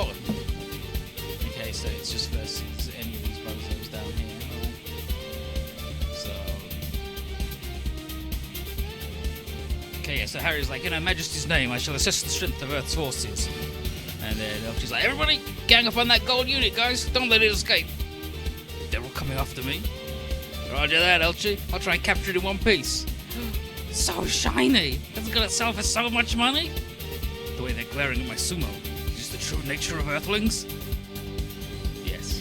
Oh. Okay, so it's just versus any of these bozos down here. Alright. So. Okay, yeah, so Harry's like, in Her Majesty's name, I shall assess the strength of Earth's forces. And then Elchie's like, everybody, gang up on that gold unit, guys. Don't let it escape. They're all coming after me. Roger that, Elchie. I'll try and capture it in one piece. So shiny. It's gonna sell for so much money. The way they're glaring at my sumo. Is the true nature of Earthlings? Yes.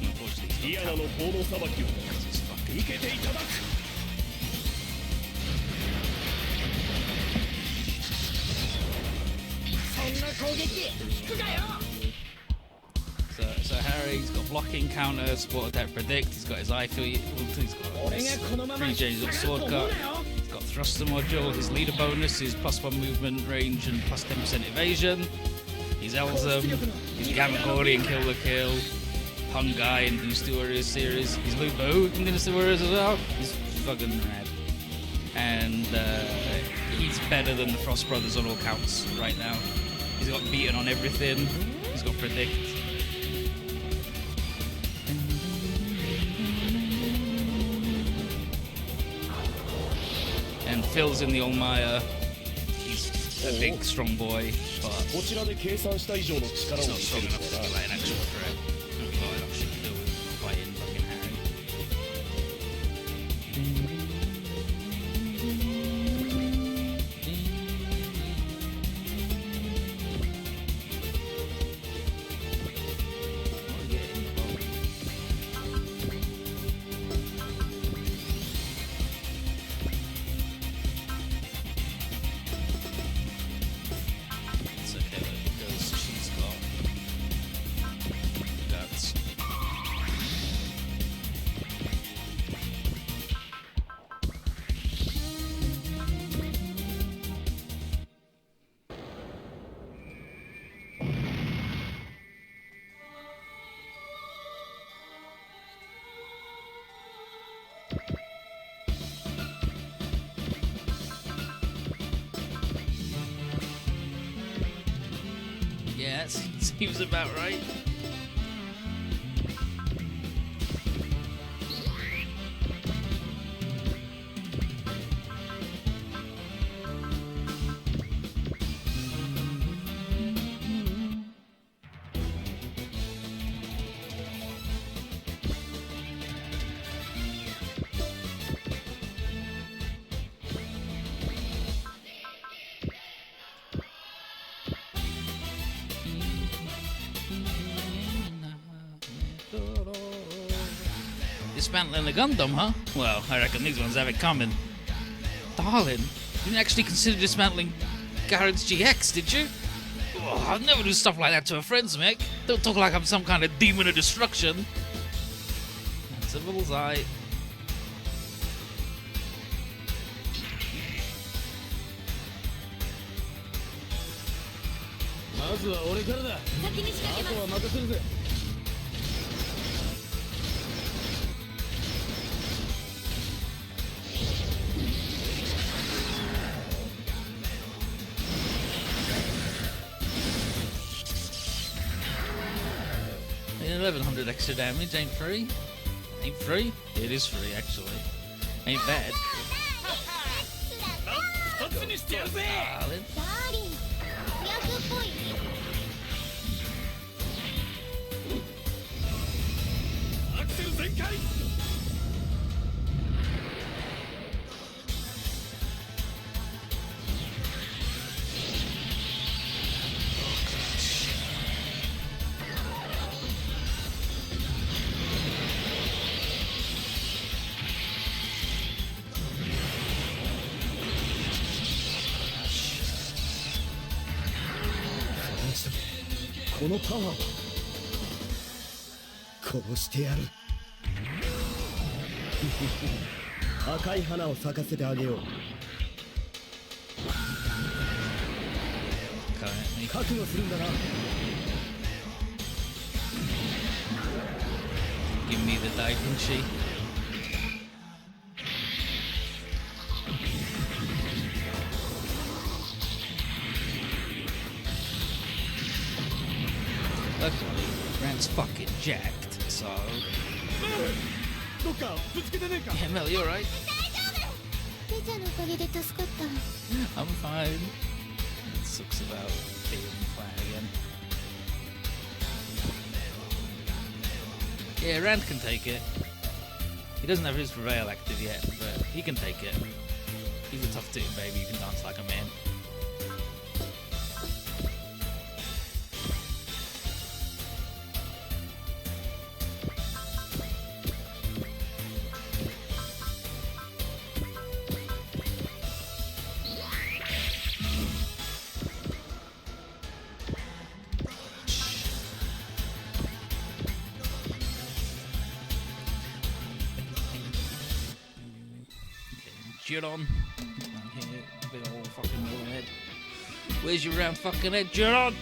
Unfortunately, he's not talented. He's fucking... So Harry's got blocking, counter, support, attack, predict. He's got his eye field. He's got his pre-change of sword cut. He's got thruster module. His leader bonus is +1 movement range and +10% evasion. He's Elzum. He's Gamma Gordy and Kill the Kill. Hung Guy in Dynasty Warriors series. He's Lupo in Dynasty Warriors as well. He's fucking rad. And he's better than the Frost Brothers on all counts right now. He's got beaten on everything. He's got predict. And Phil's in the Olmaya. He's a big, strong boy, but he's not strong enough to be like an actual threat. Not got enough shit to do with fighting fucking Harry. It's okay though, because she's got guts. Yeah, that seems about right. Dismantling the Gundam, huh? Well, I reckon these ones have it coming. Darling, you didn't actually consider dismantling Garrett's GX, did you? Oh, I'd never do stuff like that to a friend's Mick. Don't talk like I'm some kind of demon of destruction. That's a bullseye. Yeah, 1100 extra damage ain't free. Ain't free? It is free, actually. Ain't bad. Darling. アクセル全開 このパワーは殺してやる赤い花を咲かせてあげよう Currently. 覚悟するんだな Give me the Daikinshi. Luckily, Rand's fucking jacked, so... どっかぶつけてねえか Yeah, Mel, you alright? 姉ちゃんのおかげで助かった I'm fine. It sucks about being fine again. Yeah, Rand can take it. He doesn't have his prevail active yet, but he can take it. He's a tough titty baby who can dance like a man. Jiron. Here, big old fucking head. Where's your round fucking head, Jiron?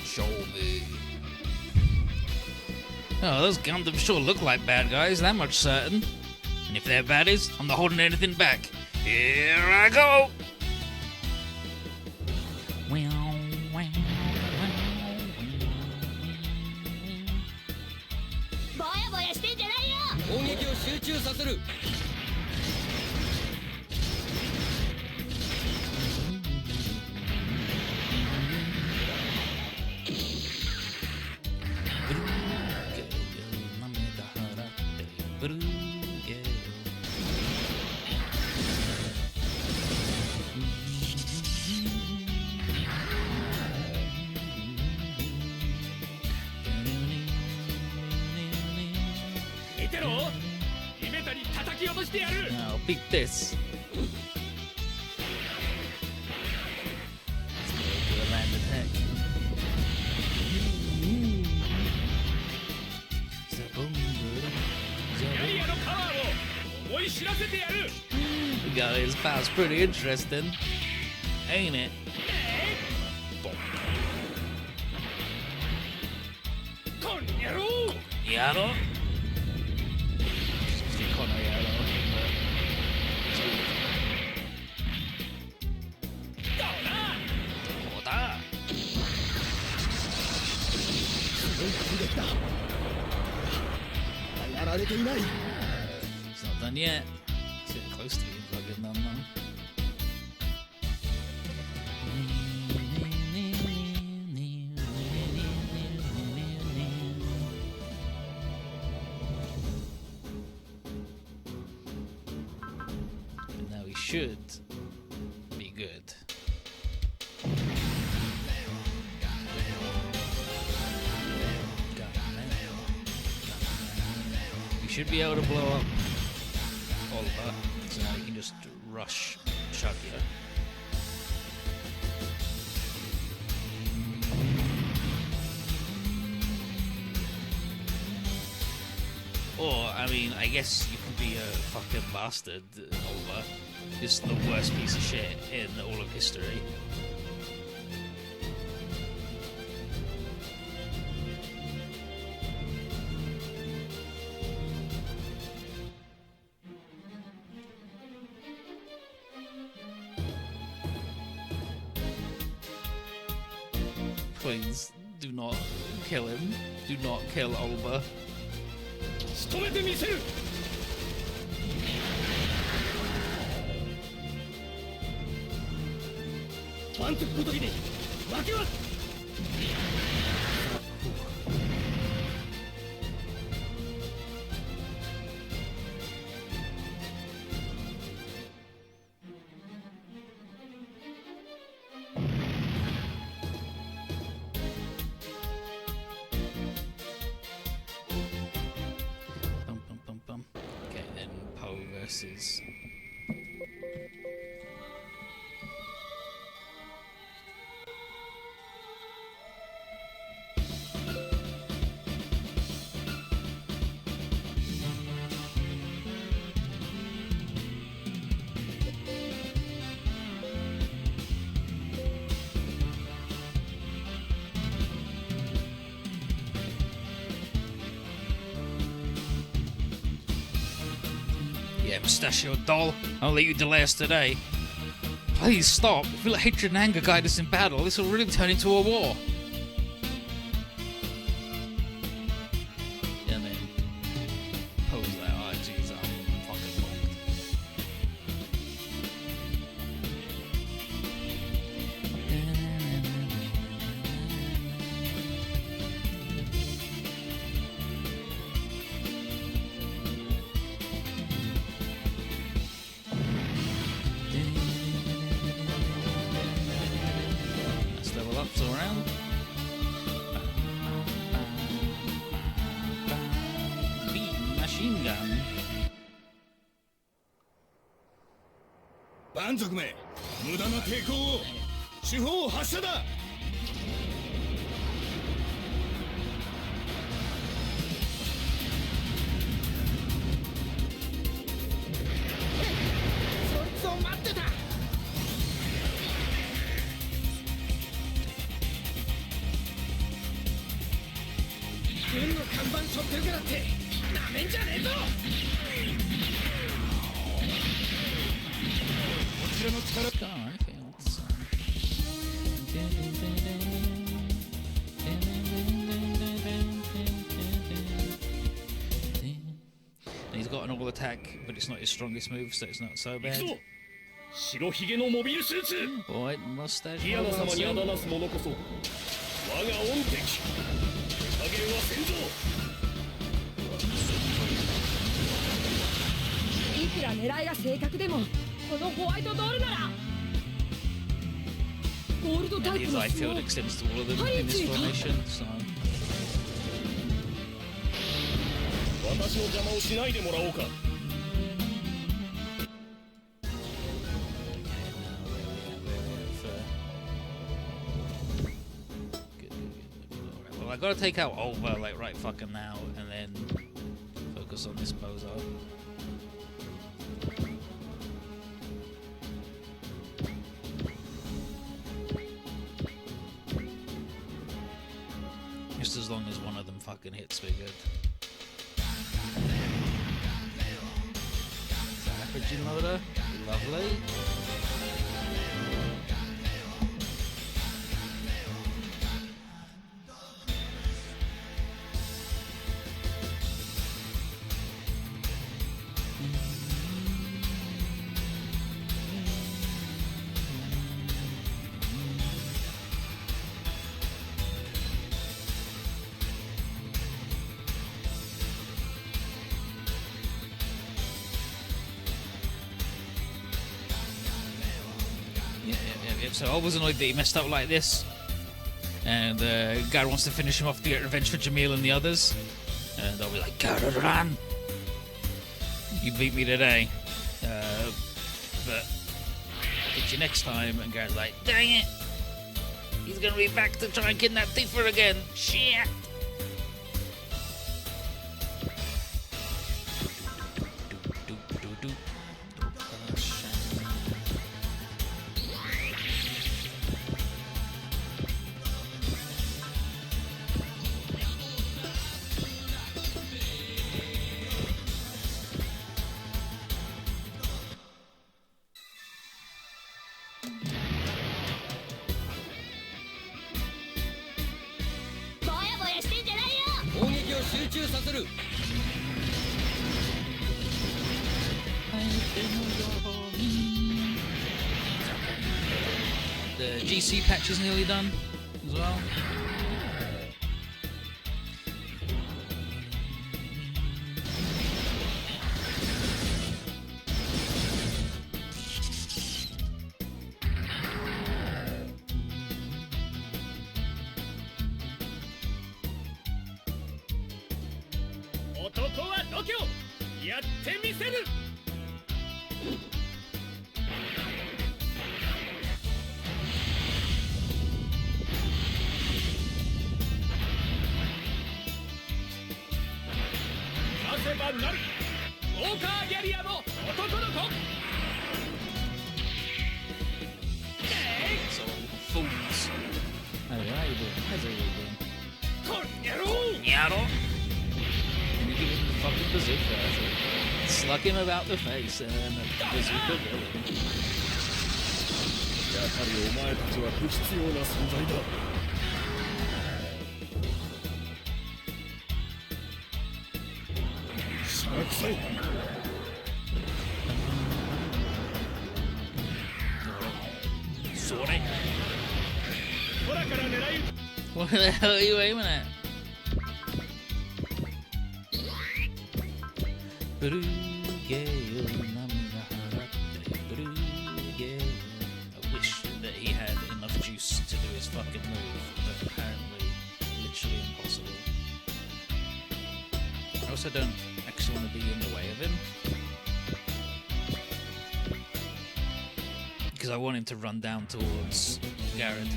Show me. Oh, those Gundams sure look like bad guys, that much certain. And if they're baddies, I'm not holding anything back. Here I go! Now, beat this. Let's go to a land attack. We got his powers pretty interesting, ain't it? Yaro? It's not done yet. It's getting close to being fucking done though. And now he should be good. Should be able to blow up Oliver, so now he can just rush Shagya. Or, I mean, I guess you could be a fucking bastard, Oliver. Just the worst piece of shit in all of history. Please, do not kill him. Do not kill Oliver. 仕留めてみせる ワンツーごときに負けは Okay, then Poe versus. Yeah, Mustachio doll, I'll let you delay us today. Please stop. If we let hatred and anger guide us in battle, this will really turn into a war. buffs all around. Beam machine gun. 蛮族め無駄な抵抗を手法発射だ。そいつを待ってた。軍の看板背負ってるからってなめんじゃねえぞ。こちらの力。 He's got an all attack, but it's not his strongest move, so it's not so bad. 白ひげのモビルスーツ White mustache. ティアナ様にあだなす者こそ我が恩敵加減はせんぞ。いくら狙いが正確でもこのホワイトドールならゴールドタ And イプ his の eye スモ field ー extends to all of them in this formation, so. 私の邪魔をしないでもらおうか。 Well, I gotta take out Olva, like, right fucking now, and then focus on this bozo. Just as long as one of them fucking hits, we're good. Zapagimoda, lovely. So I was annoyed that he messed up like this, and Guy wants to finish him off to get revenge for Jamil and the others, and I'll be like, Run! You beat me today, but I'll get you next time. And Garrett's like, dang it, he's gonna be back to try and kidnap Tifa again. Shit. The GC patch is nearly done as well. Slug him about the face and a bazooka villain. やはりお前たちは不必要な存在だ。しゃらくさい。それ。空から狙い。What the hell are you aiming at? I wish that he had enough juice to do his fucking move, but apparently literally impossible. I also don't actually want to be in the way of him, because I want him to run down towards Garrett.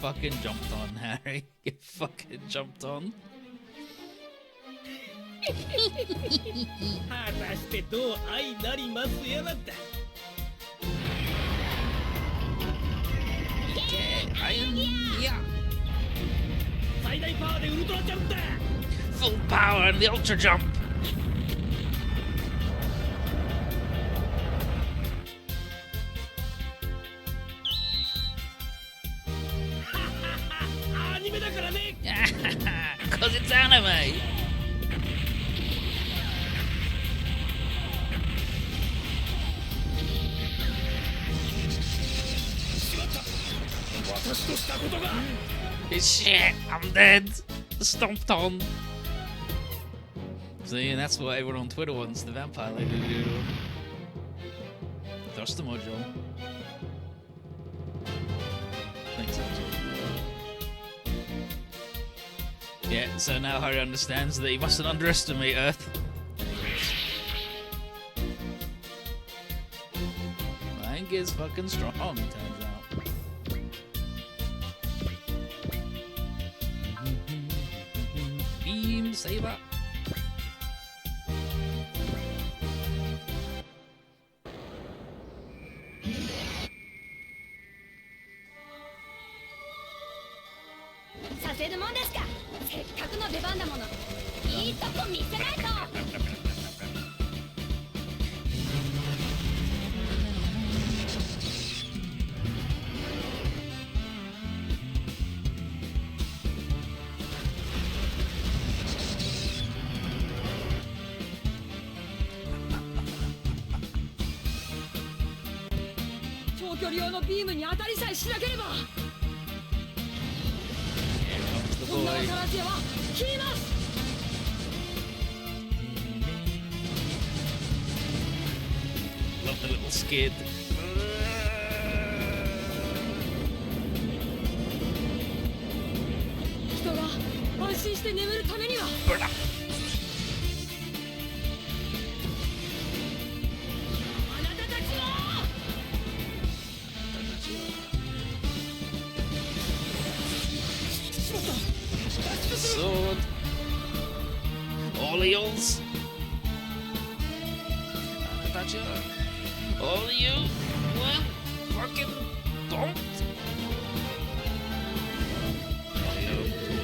Fucking jumped on, Harry. Get fucking jumped on. 果たしてどう相なりますやらだ。Yeah. 最大パワーでウルトラジャンプだ。 Full power and the ultra jump. アニメだからね。 Because it's anime. 私としたことが。 Shit, I'm dead. Stomped on. So yeah, that's what everyone on Twitter wants the vampire lady to do. Thruster module. Thanks, yeah, so now Harry understands that he mustn't underestimate Earth. Lang is fucking strong, turns out. Beam saber. Love the little skid. Sword. All eels. All you well, fucking don't.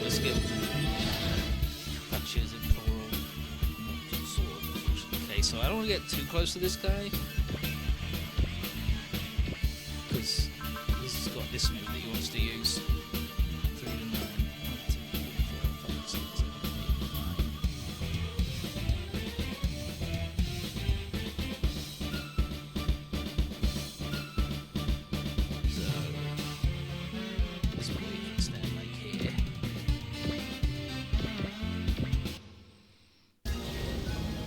Let's get touches in plural. Sword. Okay, so I don't want to get too close to this guy, because he's got this move that he wants to use. 3 to 9. 1, 2, 3, 4, 5, 6, 7, 8, 9.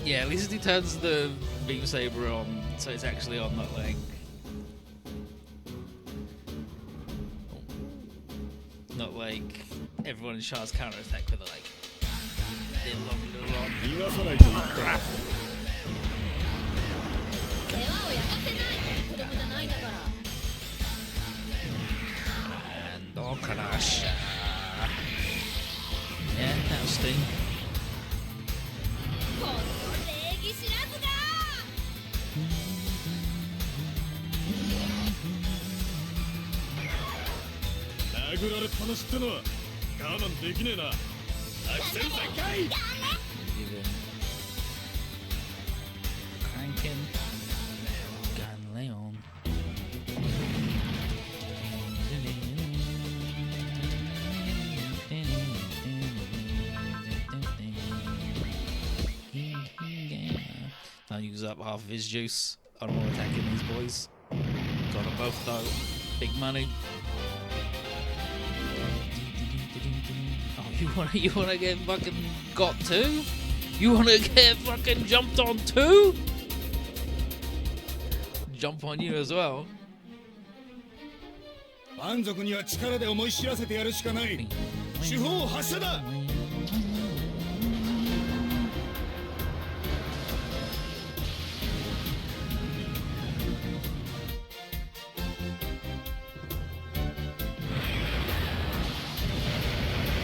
Yeah, at least he turns the beam saber on, so it's actually on that leg. Not like everyone in Shah's counter attack with a like. And Okanash. Yeah, that'll sting. Cranking. Gun Leon. I'll use up half of his juice on more attacking these boys. Got them both though. Big money. Oh, you wanna get fucking got too? You wanna get fucking jumped on too? Jump on you as well. 蛮族には力で思い知らせてやるしかない。手法発射だ。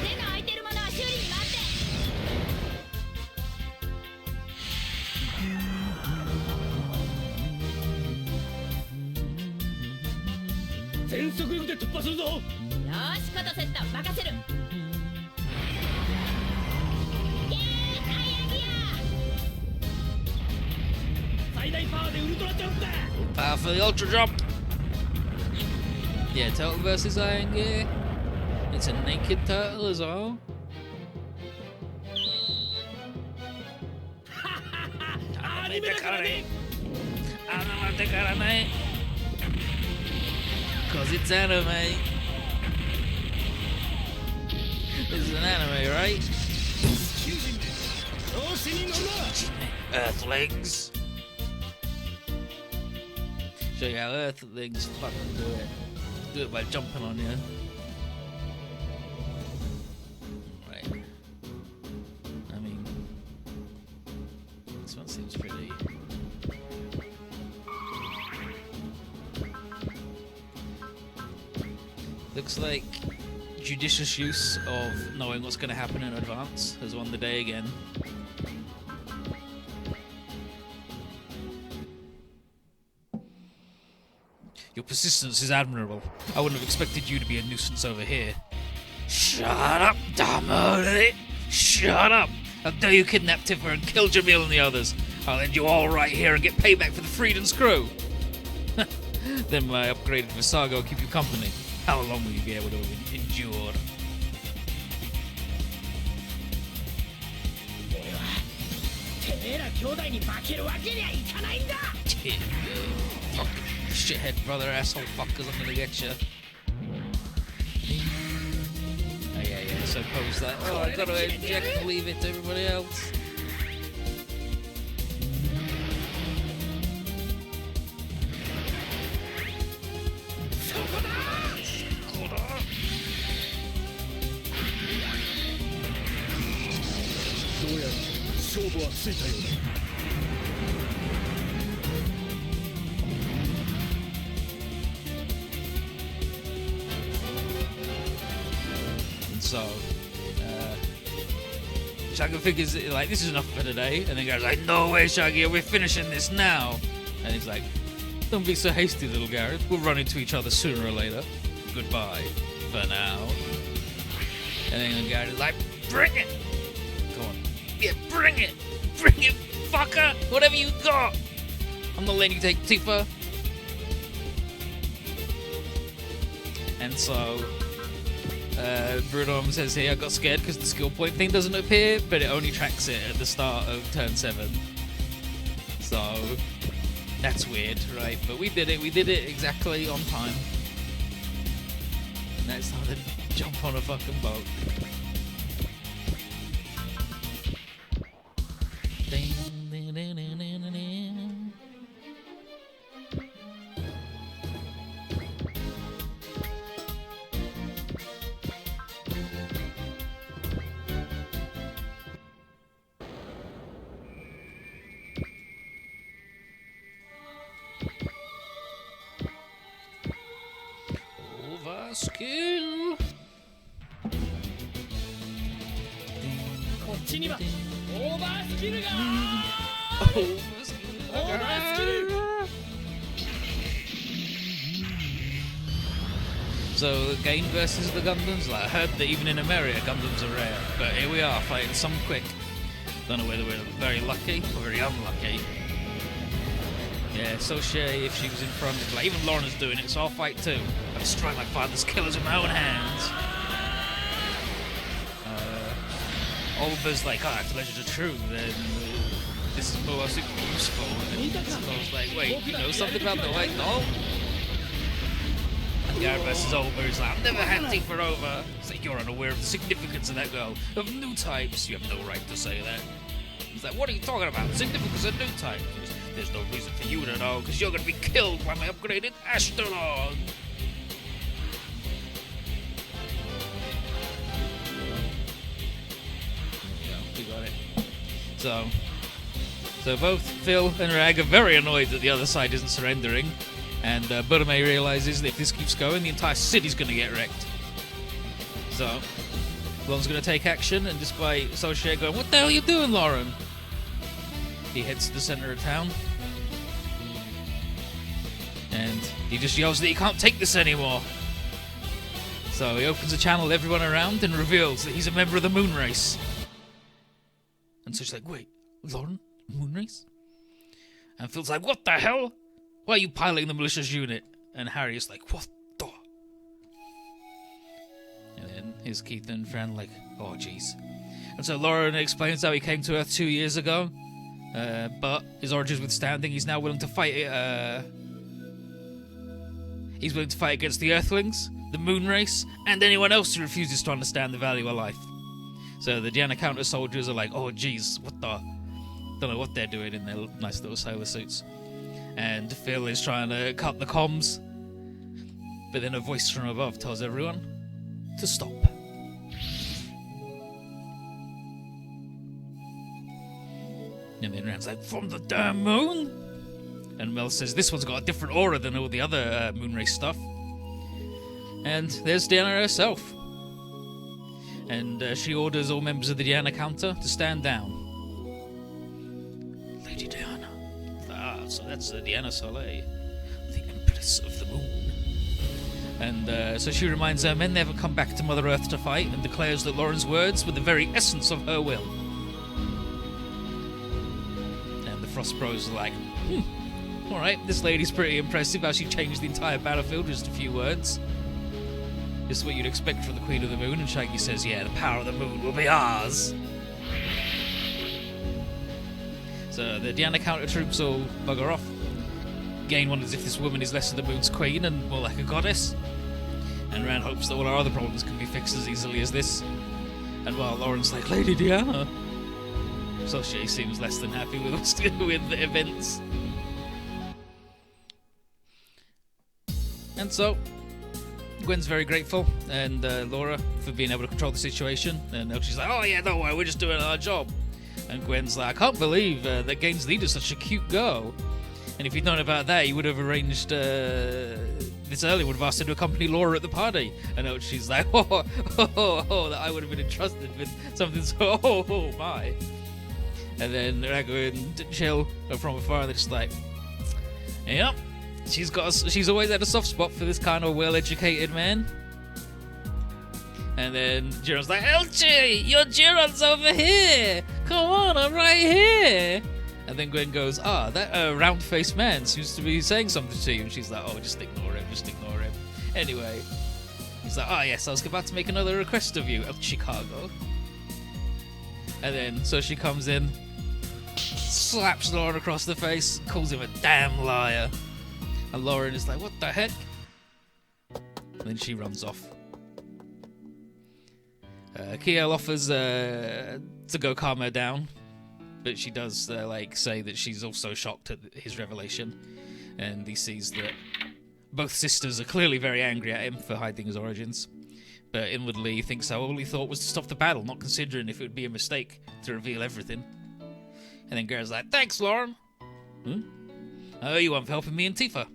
手の空いてるものは修理に回って。全速力で突破するぞ。よーし、コトセット任せる。最大パワーでウルトラジャンプだ。 For the ultra jump. Yeah, turtle versus iron gear. It's a naked turtle as well. Because it's anime. This is an anime, right? Earthlings. Show you how Earthlings fucking do it. Do it by jumping on you. Right. I mean, this one seems pretty. Looks like judicious use of knowing what's going to happen in advance has won the day again. Your persistence is admirable. I wouldn't have expected you to be a nuisance over here. Shut up, damn it! Shut up! How dare you kidnap Tiffer and kill Jamil and the others? I'll end you all right here and get payback for the Freedom's crew. Then my upgraded Visago will keep you company. How long will you be able to endure? てめえら兄弟に負けるわけにはいかないんだ。 Fuck shithead brother asshole fuckers, I'm gonna get you. Oh yeah, so pose that. Oh, I gotta inject and leave it to everybody else. And so, Shaggy figures like this is enough for today, and then goes like, "No way, Shaggy, we're finishing this now." And he's like, "Don't be so hasty, little Garrett. We'll run into each other sooner or later. Goodbye, for now." And then Garrett is like, "Bring it! Come on, yeah, bring it, fucker! Whatever you got. I'm not letting you take Tifa." And so, Bruno says here, I got scared because the skill point thing doesn't appear, but it only tracks it at the start of turn 7. So, that's weird, right? But we did it exactly on time. Now it's time to jump on a fucking boat. Overskill. こっちにはオーバースキルが。 So Gain versus the Gundams. Like, I heard that even in America Gundams are rare, but here we are fighting some quick. Don't know whether we're very lucky or very unlucky. Yeah, so Shay, if she was in front, like even Lauren's doing it, so I'll fight too. I destroy my father's killers with my own hands. Oliver's like, oh, if the legends are true, then this is mobile suit useful. And I was like, wait, you know something about the white doll? And Garrett versus Over is like, I've never had Tifa over. It's like, you're unaware of the significance of that girl. Of new types, you have no right to say that. He's like, what are you talking about? Significance of new types? There's no reason for you to know, because you're going to be killed by my upgraded Astronaut. We got it. So both Phil and Rag are very annoyed that the other side isn't surrendering, and Burame realizes that if this keeps going, the entire city's going to get wrecked. So Lauren's going to take action, and despite Solskjaer going, "What the hell are you doing, Lauren?" he heads to the center of town, and he just yells that he can't take this anymore. So he opens a channel to everyone around and reveals that he's a member of the Moon Race. And so she's like, wait, Lauren? Moon Race? And Phil's like, what the hell? Why are you piloting the malicious unit? And Harry is like, what the? And then his Keith and friend like, oh jeez. And so Lauren explains how he came to Earth 2 years ago, but his origins withstanding, he's now willing to fight it. He's willing to fight against the Earthlings, the Moon Race, and anyone else who refuses to understand the value of life. So the Diana counter soldiers are like, oh jeez, what the? Don't know what they're doing in their nice little sailor suits. And Phil is trying to cut the comms, but then a voice from above tells everyone to stop. And then Rand's like, from the damn moon? And Mel says, this one's got a different aura than all the other Moon Race stuff. And there's Diana herself. And she orders all members of the Diana counter to stand down. Lady Diana. Ah, so that's Diana Soleil, the Empress of the Moon. And so she reminds her men never come back to Mother Earth to fight, and declares that Lauren's words were the very essence of her will. And the Frost Bros are like, alright, this lady's pretty impressive how she changed the entire battlefield with just a few words. Just what you'd expect from the Queen of the Moon, and Shaggy says, yeah, the power of the moon will be ours. So the Diana counter troops all bugger off. Gain wonders if this woman is less of the moon's queen and more like a goddess. And Rand hopes that all our other problems can be fixed as easily as this. And while Lauren's like, Lady Diana, so she seems less than happy with the events. And so Gwen's very grateful, and Laura for being able to control the situation. And she's like, oh yeah, don't worry, we're just doing our job. And Gwen's like, I can't believe that Gaines leader's such a cute girl. And if you'd known about that, you would have arranged this earlier, would have asked her to accompany Laura at the party. And she's like, that I would have been entrusted with something so, oh my. And then Ragu and Chill are from afar, and they're just like, yep. She's always had a soft spot for this kind of well-educated man. And then Jiron's like, Elchi, your Jiron's over here. Come on, I'm right here. And then Gwen goes, that round-faced man seems to be saying something to you. And she's like, oh, just ignore him. Anyway, he's like, yes, I was about to make another request of you, of Chicago. And then, so she comes in, slaps Lauren across the face, calls him a damn liar. And Lauren is like, what the heck? And then she runs off. Kiel offers to go calm her down, but she does say that she's also shocked at his revelation, and he sees that both sisters are clearly very angry at him for hiding his origins, but inwardly he thinks how all he thought was to stop the battle, not considering if it would be a mistake to reveal everything. And then Garrett's like, thanks, Lauren. I owe you one for helping me and Tifa.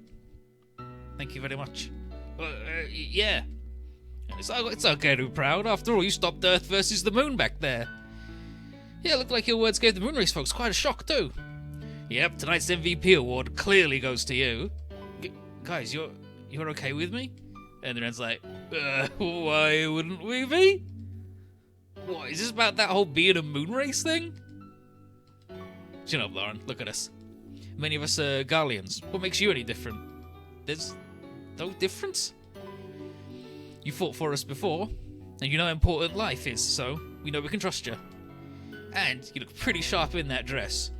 Thank you very much. Yeah. It's okay to be proud. After all, you stopped Earth versus the Moon back there. Yeah, looked like your words gave the Moon Race folks quite a shock, too. Yep, tonight's MVP award clearly goes to you. Guys, you're okay with me? And the Ren's like, why wouldn't we be? What, is this about that whole being a Moon Race thing? Shut up, Lauren. Look at us. Many of us are Garleans. What makes you any different? There's no difference. You fought for us before, and you know how important life is, so we know we can trust you. And you look pretty sharp in that dress.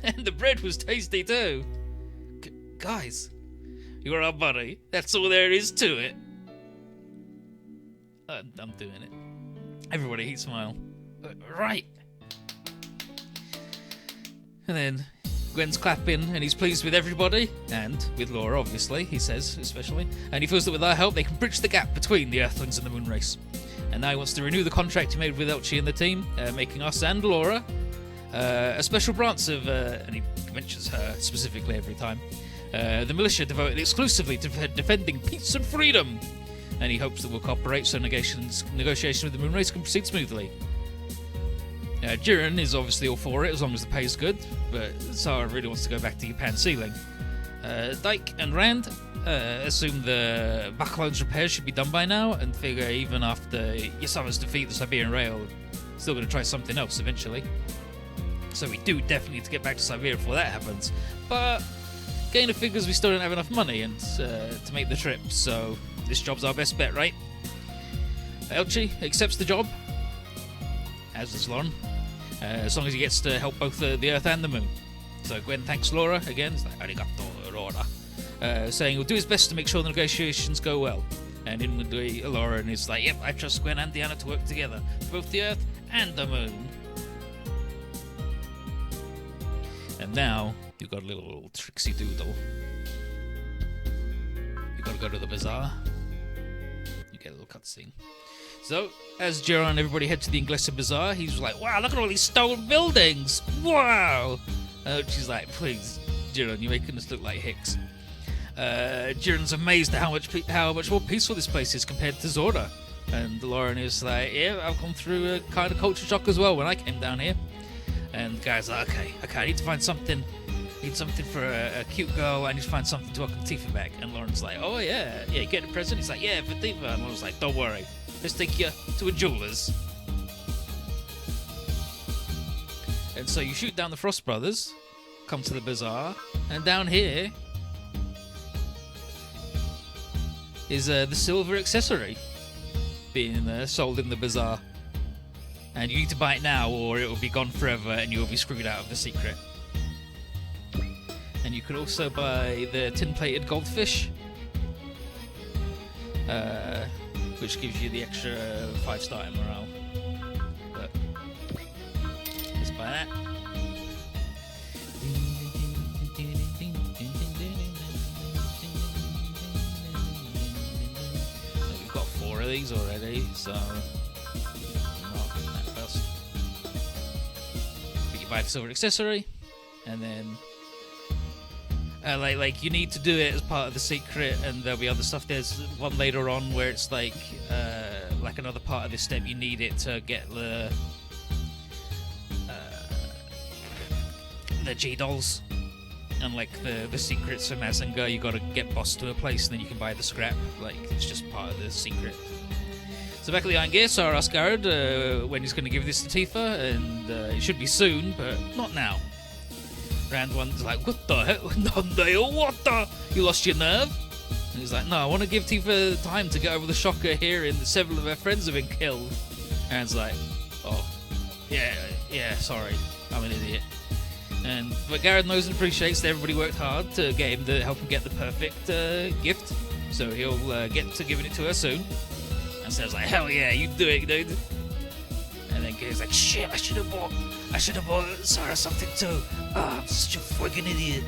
And the bread was tasty too. Guys, you're our buddy. That's all there is to it. I'm doing it. Everybody, he smile. Right. And then Gwen's clapping, and he's pleased with everybody, and with Laura, obviously, he says, especially. And he feels that with our help, they can bridge the gap between the Earthlings and the Moon Race. And now he wants to renew the contract he made with Elchie and the team, making us and Laura a special branch of, and he mentions her specifically every time, the militia devoted exclusively to defending peace and freedom. And he hopes that we'll cooperate so negotiations with the Moon Race can proceed smoothly. Jiren is obviously all for it as long as the pay's good, but Sarah really wants to go back to Japan sealing. Dyke and Rand assume the Backlone's repairs should be done by now, and figure even after Yasama's defeat the Siberian Rail, still going to try something else eventually. So we do definitely need to get back to Siberia before that happens. But Gainer figures we still don't have enough money and to make the trip, so this job's our best bet, right? Elchie accepts the job, as does Lauren, as long as he gets to help both the Earth and the Moon. So Gwen thanks Laura again, it's like, arigato, Laura, saying he'll do his best to make sure the negotiations go well. And inwardly, Laura is like, yep, I trust Gwen and Deanna to work together, for both the Earth and the Moon. And now, you've got a little tricksy doodle. You've got to go to the bazaar. You get a little cutscene. So, as Jiren and everybody head to the Inglesa Bazaar, he's like, wow, look at all these stone buildings! Wow! She's like, please, Jiren, you're making us look like hicks. Jiren's amazed at how much more peaceful this place is compared to Zora. And Lauren is like, yeah, I've gone through a kind of culture shock as well when I came down here. And the guy's like, okay, I need to find something. I need something for a cute girl. I need to find something to welcome Tifa back. And Lauren's like, oh yeah, get a present. He's like, yeah, for Tifa. And Lauren's like, don't worry. Let's take you to a jeweler's. And so you shoot down the Frost Brothers, come to the bazaar, and down here is the silver accessory being sold in the bazaar. And you need to buy it now or it will be gone forever and you'll be screwed out of the secret. And you can also buy the tin-plated goldfish, which gives you the extra 5-star morale. But let's buy that. So we've got 4 of these already, so mark that first. But you buy the silver accessory, and then like you need to do it as part of the secret, and there'll be other stuff. There's one later on where it's like another part of this step. You need it to get the G dolls, and like the secrets for Mazinger. You got to get boss to a place, and then you can buy the scrap. Like it's just part of the secret. So back at the Iron Gear, Sarah asks Garrett when he's going to give this to Tifa, and it should be soon, but not now. Rand one's like, what the hell? What the? You lost your nerve? And he's like, no, I want to give Tifa time to get over the shock of hearing that several of her friends have been killed. Rand's like, oh, yeah, sorry, I'm an idiot. But Garrett knows and appreciates that everybody worked hard to get him to help him get the perfect gift, so he'll get to giving it to her soon. And Sarah's like, hell yeah, you do it, dude. And then Gary's like, shit, I should have bought Sarah something too. I'm such a fucking idiot.